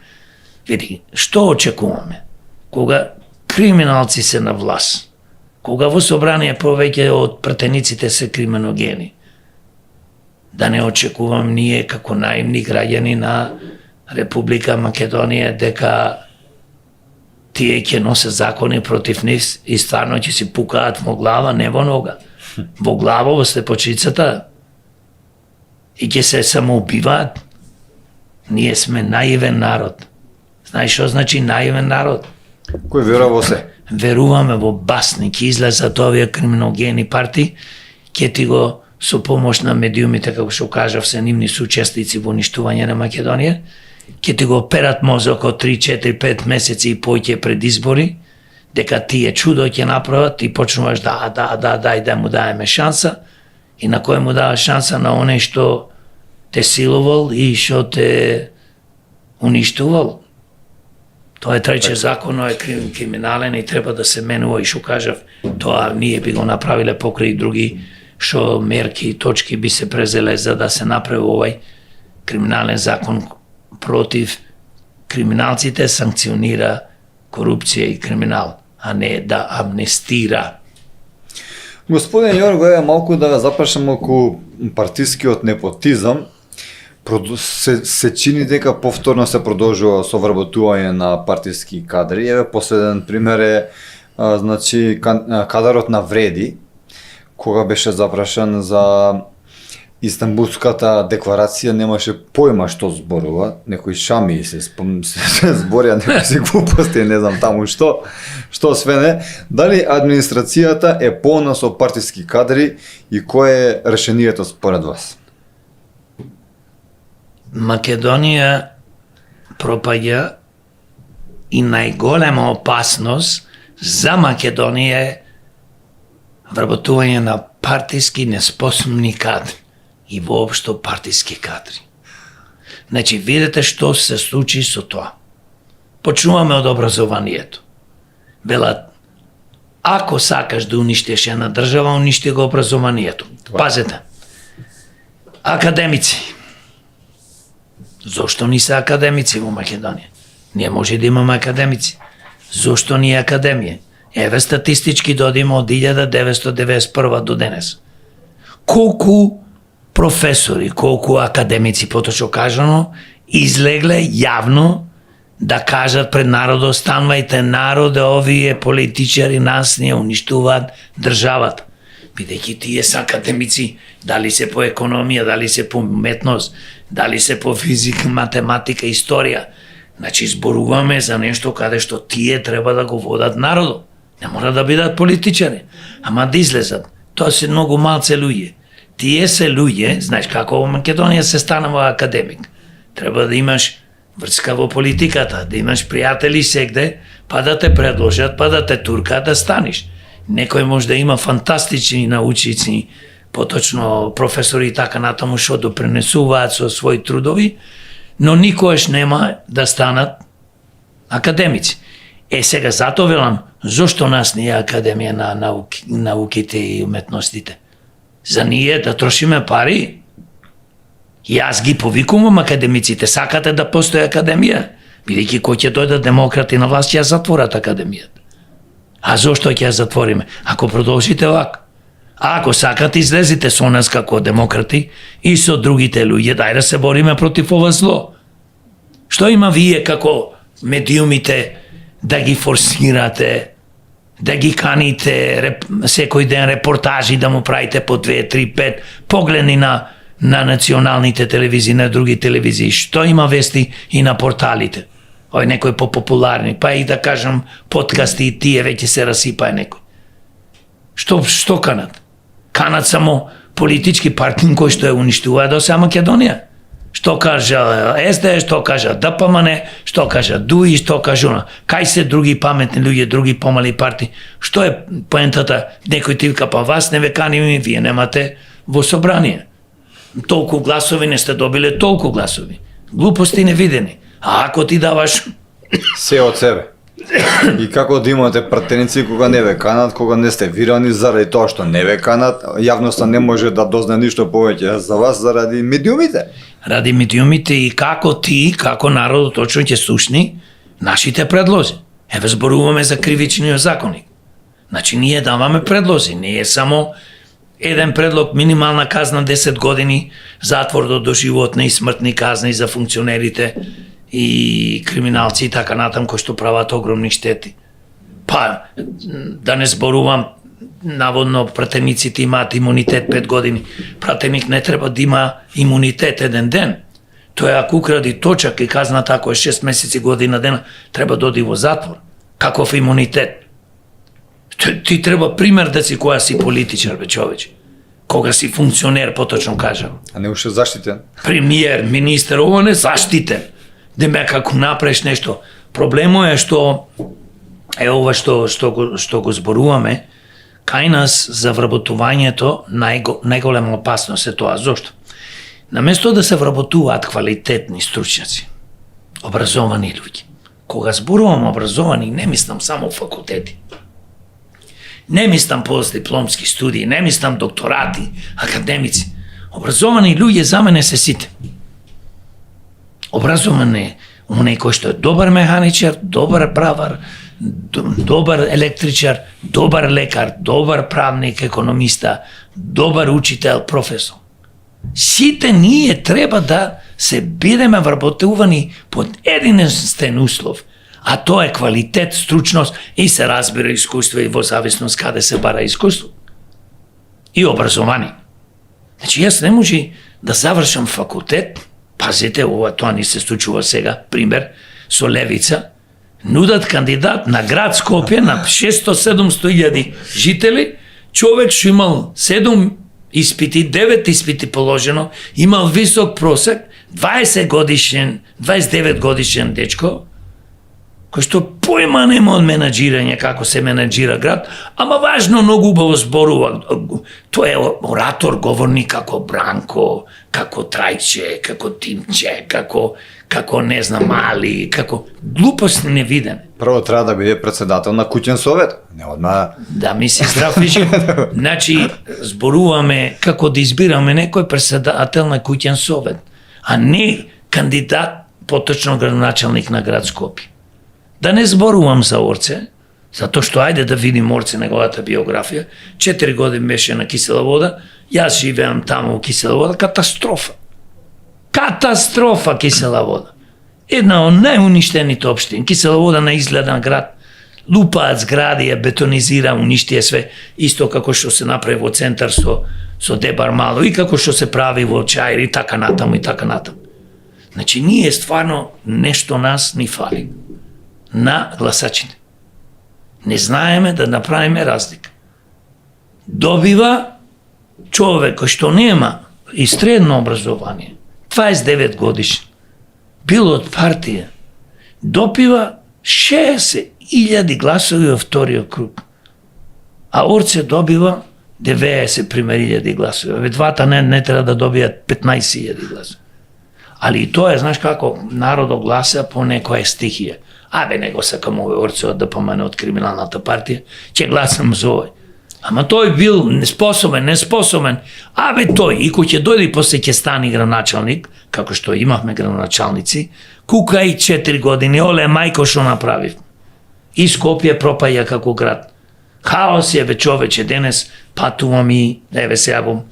види, што очекуваме? Кога криминалци се на власт, кога во собрание повеќе од пратениците се криминогени, да не очекувам ние како наивни граѓани на Република Македонија дека тие ќе носат закони против нив и стварно ќе си пукаат во глава, не во нога. Во глава, во слепочицата, и ќе се самоубиваат. Ние сме наивен народ. Знаеш што значи наивен народ? Кој верува во се? Веруваме во басни, ќе излезат овие криминогени партии, ќе ти го со помош на медиумите, како што кажав, се нивни соучесници во уништување на Македонија, ќе ти го перат мозокот 3, 4, 5 месеци и поќе пред избори, дека тие чудо ќе направат и почнуваш да му даеме шанса, и на кој му дава шанса? На оној што те силувал и што те уништувал. Тоа е треće закон, е криминален и треба да се менува, и што кажав, тоа ние би го направиле покрај други што мерки и точки би се презеле за да се направи овој криминален закон против криминалците, санкционира корупција и криминал, а не да амнестира. Господин Јорго, е малку да запрашам околу партискиот непотизам. Се чини дека повторно се продолжува со вработување на партиски кадри. Еве последен пример е значи кадарот на Вреди, кога беше запрашан за Истанбулската декларација, немаше појма што зборува, некои шами се зборија, некои си глупости, не знам таму што све не. Дали администрацијата е полна со партиски кадри и кое е решението според вас? Македонија пропаѓа и најголема опасност за Македонија е вработување на партиски неспособни кадри и воопшто партиски кадри. Значи, видите што се случи со тоа. Почнуваме од образованието. Велат, ако сакаш да уништиш една држава, уништи го образованието. Пазете. Академици. Зошто ни се академици во Македонија? Ние може да имаме академици. Зошто ни е академија? Еве статистички додиме од 1991 до денес. Колку професори, колку академици, поточно кажано, излегле јавно да кажат пред народот, станувајте народе, овие политичари нас не уништуваат државата. Бидејќи тие се академици, дали се по економија, дали се по уметност, дали се по физика, математика, историја. Значи, зборуваме за нешто каде што тие треба да го водат народот. Не мора да бидат политичари, ама да излезат. Тоа се многу малце луѓе. Тие се луѓе, знаеш како во Македонија се станува академик. Треба да имаш врска во политиката, да имаш пријатели сегде, па да те предложат, па да те туркаат да станеш. Некој може да има фантастични научници, поточно професори и така натаму што допринесуваат со своји трудови, но никош нема да станат академици. Сега затоа велам, зошто нас не е Академија на науките и уметностите? За ние да трошиме пари? Јас ги повикувам академиците, сакате да постои академија? Бидејќи кој ќе дојдат демократи на власт, ќе ја затворат академијата. А зошто ќе ја затвориме? Ако продолжите вака. А ако сакате, излезите со нас како демократи и со другите луѓе, дај да се бориме против ова зло. Што има вие како медиумите да ги форсирате, да ги каните секој ден репортажи да му правите по 2, 3, 5 погледни на националните телевизии, на други телевизии. Што има вести и на порталите? Ој некој попопуларни, па и да кажам подкасти и тие веќе се расипае некој. Што канат? Канат само политички партии кои што ја уништуваат до сега Македонија. Што кажа СДС, што кажа ДПМН, што кажа ДУИ, што кажа она. Кај се други паметни луѓе, други помали партии? Што е поентата? Некој ти вика, па вас не ве каниме, вие немате во собрание. Толку гласови не сте добиле, толку гласови. Глупости невидени. А ако ти даваш Се од себе. И како да имате пратеници кога не ве канат, кога не сте вирани заради тоа што не ве канат, јавноста не може да дознае ништо повеќе за вас заради медиумите. Ради медиумите и како ти, како народот точно ќе слушни нашите предлози. Еве зборуваме за кривичниот законник. Значи ние даваме предлози, не е само еден предлог минимална казна 10 години, затвор до доживотна и смртни казни за функционерите и криминалци и така натам кои што прават огромни штети. Па да не зборувам, наводно пратениците имаат имунитет 5 години. Пратеник не треба да има имунитет еден ден. Тој ако укради точак и казната ако е 6 месеци година дена, треба да оди во затвор. Каков имунитет? Ти треба пример да си која си политичар, бе човече. Кога си функционер, поточно кажам. А не уште заштитен? Премиер, министер, ово не заштитен. Демек ако направиш нешто. Проблемот е што е ова што го зборуваме, кај нас за вработувањето најголема опасност е тоа. Зошто? Наместо да се вработуваат квалитетни стручњаци, образовани луѓе. Кога зборувам образовани, не мислам само факултети. Не мислам постдипломски студии, не мислам докторати, академици. Образовани луѓе за мене се сите. Образован е оној кој што е добар механичар, добар правар, добар електричар, добар лекар, добар правник, економиста, добар учител, професор. Сите ние треба да се бидеме вработувани под единствен услов, а тоа е квалитет, стручност и се разбира искуство и во зависност каде се бара искуство. И образование. Значи јас не може да завршам факултет, пазите, тоа ни се случува сега, пример, со Левица, нудат кандидат на град Скопје на 600-700 илјади жители, човек што имал 7 испити, 9 испити положено, имал висок просек, 20 годишен, 29 годишен дечко, кој што појма нема од менаџирање, како се менаџира град, ама важно, многу убаво зборува. Тој е оратор, говорник како Бранко, како Трајче, како Тимче, како не знам, Мали, како глупост невиден. Прво треба да биде председател на куќен совет. Не одма. Да ми си здрав и жив. Значи, зборуваме како да избираме некој председател на куќен совет, а не кандидат, поточно градоначалник на град Скопје. Да не зборувам за Орце, затоа што ајде да видим Орце неговата биографија. 4 години беше на Кисела вода, јас живеам таму во Кисела вода, катастрофа. Катастрофа Кисела вода. Една од најуништените општини. Кисела вода на изгледан град. Лупаат згради, ја бетонизира, уништија све, исто како што се направи во центар со Дебар Мало и како што се прави во Чаир и така натаму и така натаму. Значи ние стварно нешто нас ни фали на гласачите. Не знаеме да направиме разлика. Добива човек кој што нема и средно образование, 29 годишен, бил од партија, допива 60.000 гласови во вториот круг. А Орце добива 90 илјади гласови. Ве двата не треба да добијат 15.000 гласови. Али и тоа е, знаеш како, народот гласа по некоја стихија. Абе, не го сакам овој Орце од ДПМН од криминалната партија, ќе гласам за овој. Ама тој бил неспособен. Абе тој, и кој ќе дојде после ќе стани градоначалник, како што имавме градоначалници, кука и 4 години, оле мајко што направив. И Скопје пропаја како град. Хаос е, бе човече, денес патувам и, еве се јавам,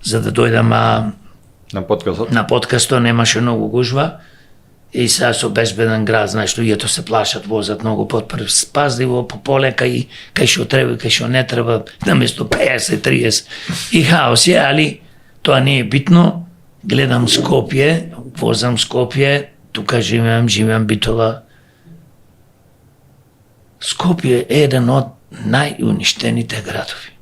за да дојдам на подкастот немаше многу гужва. И сега со безбеден град, знаеш, луѓето се плашат, возат многу пазливо, полека и кај што треба, кај што не треба, наместо 50-30. И хаос е, али тоа не е битно. Гледам Скопје, возам Скопје, тука живеам Битола. Скопје е еден од најуништените градови.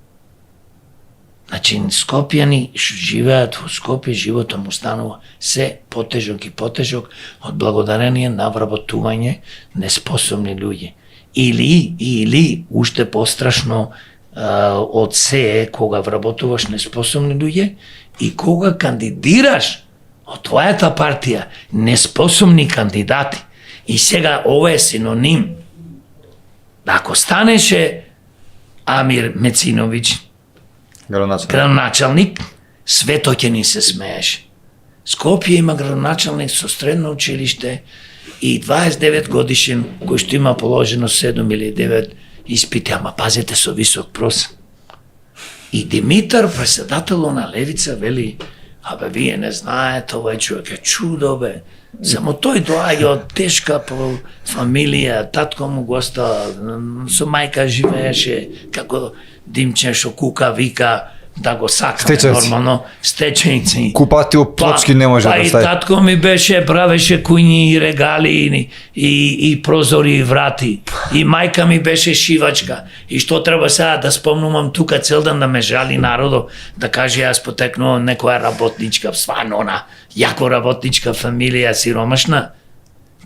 Значи, скопјани живеат во Скопје, животот му станува се потежок и потежок од благодарение на вработување неспособни луѓе. Или уште пострашно од се е кога вработуваш неспособни луѓе и кога кандидираш од твојата партија неспособни кандидати. И сега ова е синоним. Ако станеше Амир Мециновиќ градоначалник, свето ќе ни се смееше. Скопје има градоначалник со средно училиште и 29 годишен кој што има положено 7 или 9 испити, ама пазете со висок просек. И Димитар, председателот на Левица, вели, абе вие не знаете, овој човек е чудо, бе. Само тој доаѓа од тешка фамилија, татко му го остава, со мајка живееше, како Димче што кука, вика, да го сакаме нормално, стеченици. Купати плочки не може да и стави. татко ми беше, правеше куњи и регали и прозори и врати. И мајка ми беше шивачка. И што треба сега да спомнувам тука цел ден да ме жали народот, да каже јас потекнувам некоја работничка, свано она, јако работничка фамилија, сиромашна.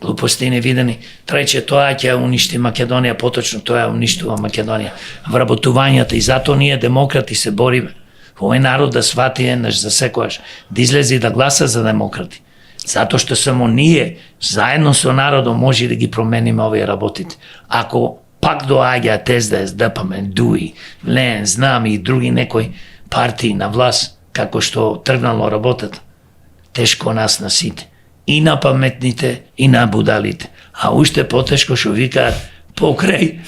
Глупости невидени. Трече, тоа ќе уништи Македонија, поточно тоа уништува Македонија. Вработувањата и затоа ние демократи се бориме. Овој народ да свати еднаш за секојаш, да излезе и да гласа за демократи. Затоа што само ние, заедно со народот, може да ги промениме овие работите. Ако пак доаѓаат СДС, ДПМ, ДУИ, ЛЕН, ЗНАМИ и други некои партии на власт, како што тргнало работата, тешко нас на сите. И на паметните, и на будалите. А уште потешко што викаат покрај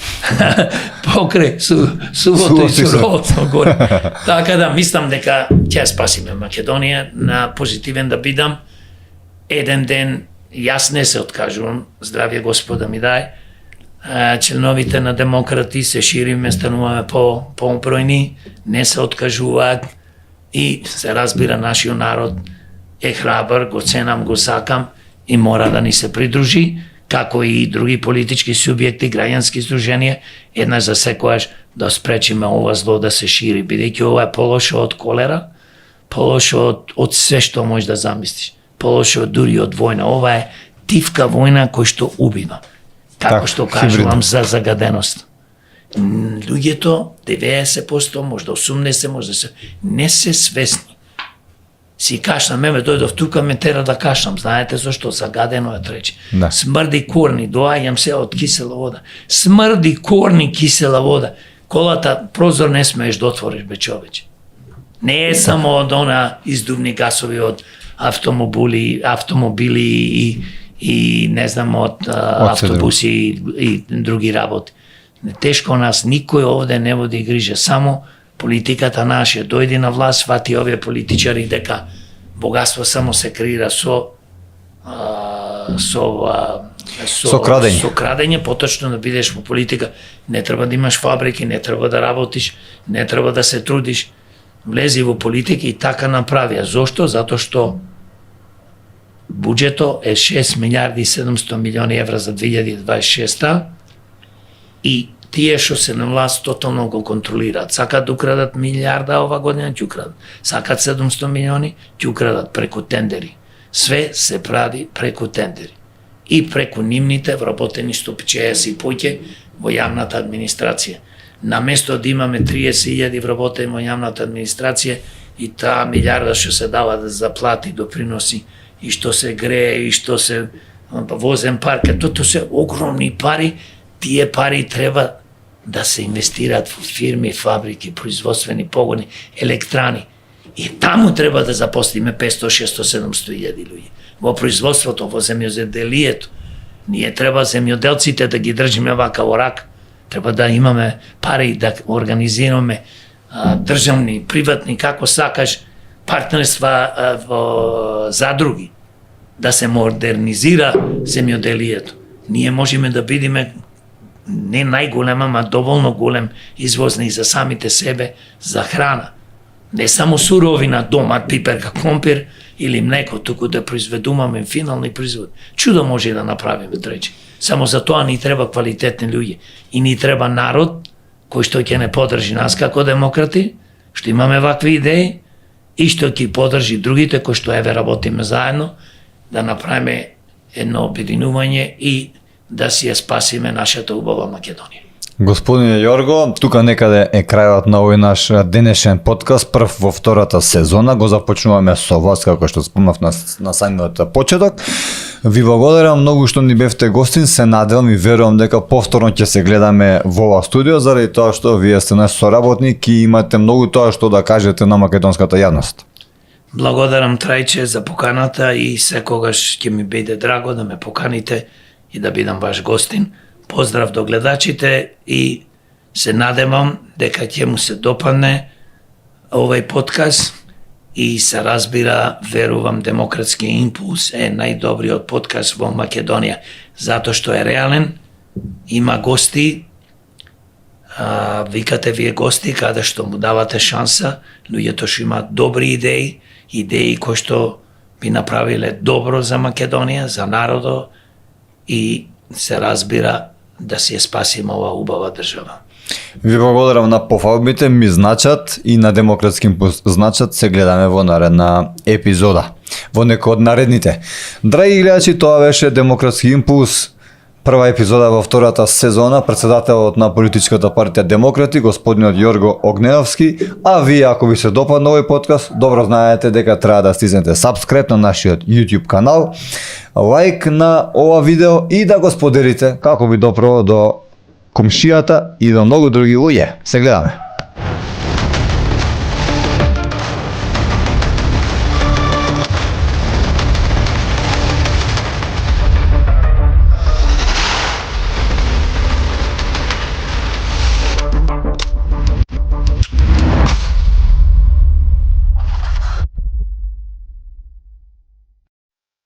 сувото и суровото горе. Така да мислам дека ќе спасиме Македонија, на позитивен да бидам. Еден ден, јас не се откажувам, здравје Господа ми дај, членовите на демократи се шириме, стануваме по-бројни, не се откажуваат и се разбира нашиот народ е храбар, го ценам, го сакам и мора да ни се придружи, како и други политички субјекти, граѓански здруженија, еднаш за секојаш да спречиме ова зло да се шири, бидејќи ова е полошо од колера, полошо од се што можеш да замислиш, полошо дури од војна. Ова е тивка војна кој што убива. Како што кажувам за загаденост. Луѓето, 90%, можда 80%, можда се, не се свесни. Си кашлам, ме дојдов тука, ме тера да кашлам, знаете зашто, загадено е трече. Да. Смрди корни, доаѓам се од кисела вода. Смрди корни, кисела вода. Колата, прозор не смееш да отвориш, бе човече. Не е само од она издувни гасови од автомобили и не знам, од автобуси и други работи. Тешко нас, никој овде не води грижа, само политиката наша дојде на власт, свати овие политичари дека богатство само се креира со крадење. Со крадење, поточно да бидеш во политика, не треба да имаш фабрики, не треба да работиш, не треба да се трудиш. Влези во политика и така направија. Зошто? Затоа што буџето е 6 милиарди и 700 милиони евра за 2026 и тие што се на власт тотално го контролираат. Сакат да украдат милиарда ова година, ќе украдат. Сакат 700 милиони, ќе украдат преку тендери. Све се прави преку тендери. И преку нивните вработени стопчеја и поќе во јавната администрација. Наместо да имаме 30.000 вработени во јавната администрација и таа милиарда што се дава да заплати доприноси и што се грее и што се возен парк, тоа се огромни пари. Тие пари треба да се инвестираат во фирми, фабрики, производствени погони, електрани. И таму треба да запослиме 500, 600, 700.000 луѓе. Во производството, во земјоделието. Ние треба земјоделците да ги држиме вака во рак. Треба да имаме пари да организираме државни, приватни, како сакаш, партнерства во задруги. Да се модернизира земјоделието. Ние можеме да бидеме не најголем, ама доволно голем извозник за самите себе, за храна. Не само суровина, домат, пиперка, компир или млеко, туку да произведуваме финални производи. Чудо може да направиме трече. Само за тоа ни треба квалитетни луѓе. И ни треба народ кој што ќе не подржи нас како демократи што имаме вакви идеи и што ќе подржи другите кои што еве работиме заедно да направиме едно обединување и да си ја спасиме нашата убава Македонија. Господине Јорго, тука некаде е крајот на овој наш денешен подкаст, прв во втората сезона. Го започнуваме со вас, како што спомнав на самиот почеток. Ви благодарам многу што ни бевте гостин, се надевам и верувам дека повторно ќе се гледаме во ова студио, заради тоа што вие сте наш соработник и имате многу тоа што да кажете на македонската јавност. Благодарам Трајче за поканата и секогаш ќе ми биде драго да ме поканите и да бидам ваш гостин. Поздрав до гледачите и се надевам дека ќе му се допадне овој подкаст и се разбира, верувам, Демократски импулс е најдобриот подкаст во Македонија, затоа што е реален, има гости, викате вие гости каде што му давате шанса, луѓето што имаат добри идеи кои што би направиле добро за Македонија, за народот и се разбира да си ја спасиме оваа убава држава. Ви благодарам на пофалбите, ми значат и на Демократски импулс значат, се гледаме во наредна епизода, во некој од наредните. Драги гледачи, тоа беше Демократски импулс, прва епизода во втората сезона, председателот на политичката партија Демократи, господинот Јорго Огненовски, а вие ако ви се допадна овој подкаст, добро знаете дека треба да стиснете сабскрайб на нашиот YouTube канал, лайк на ова видео и да го споделите како би допрало до комшијата и до многу други луѓе. Се гледаме.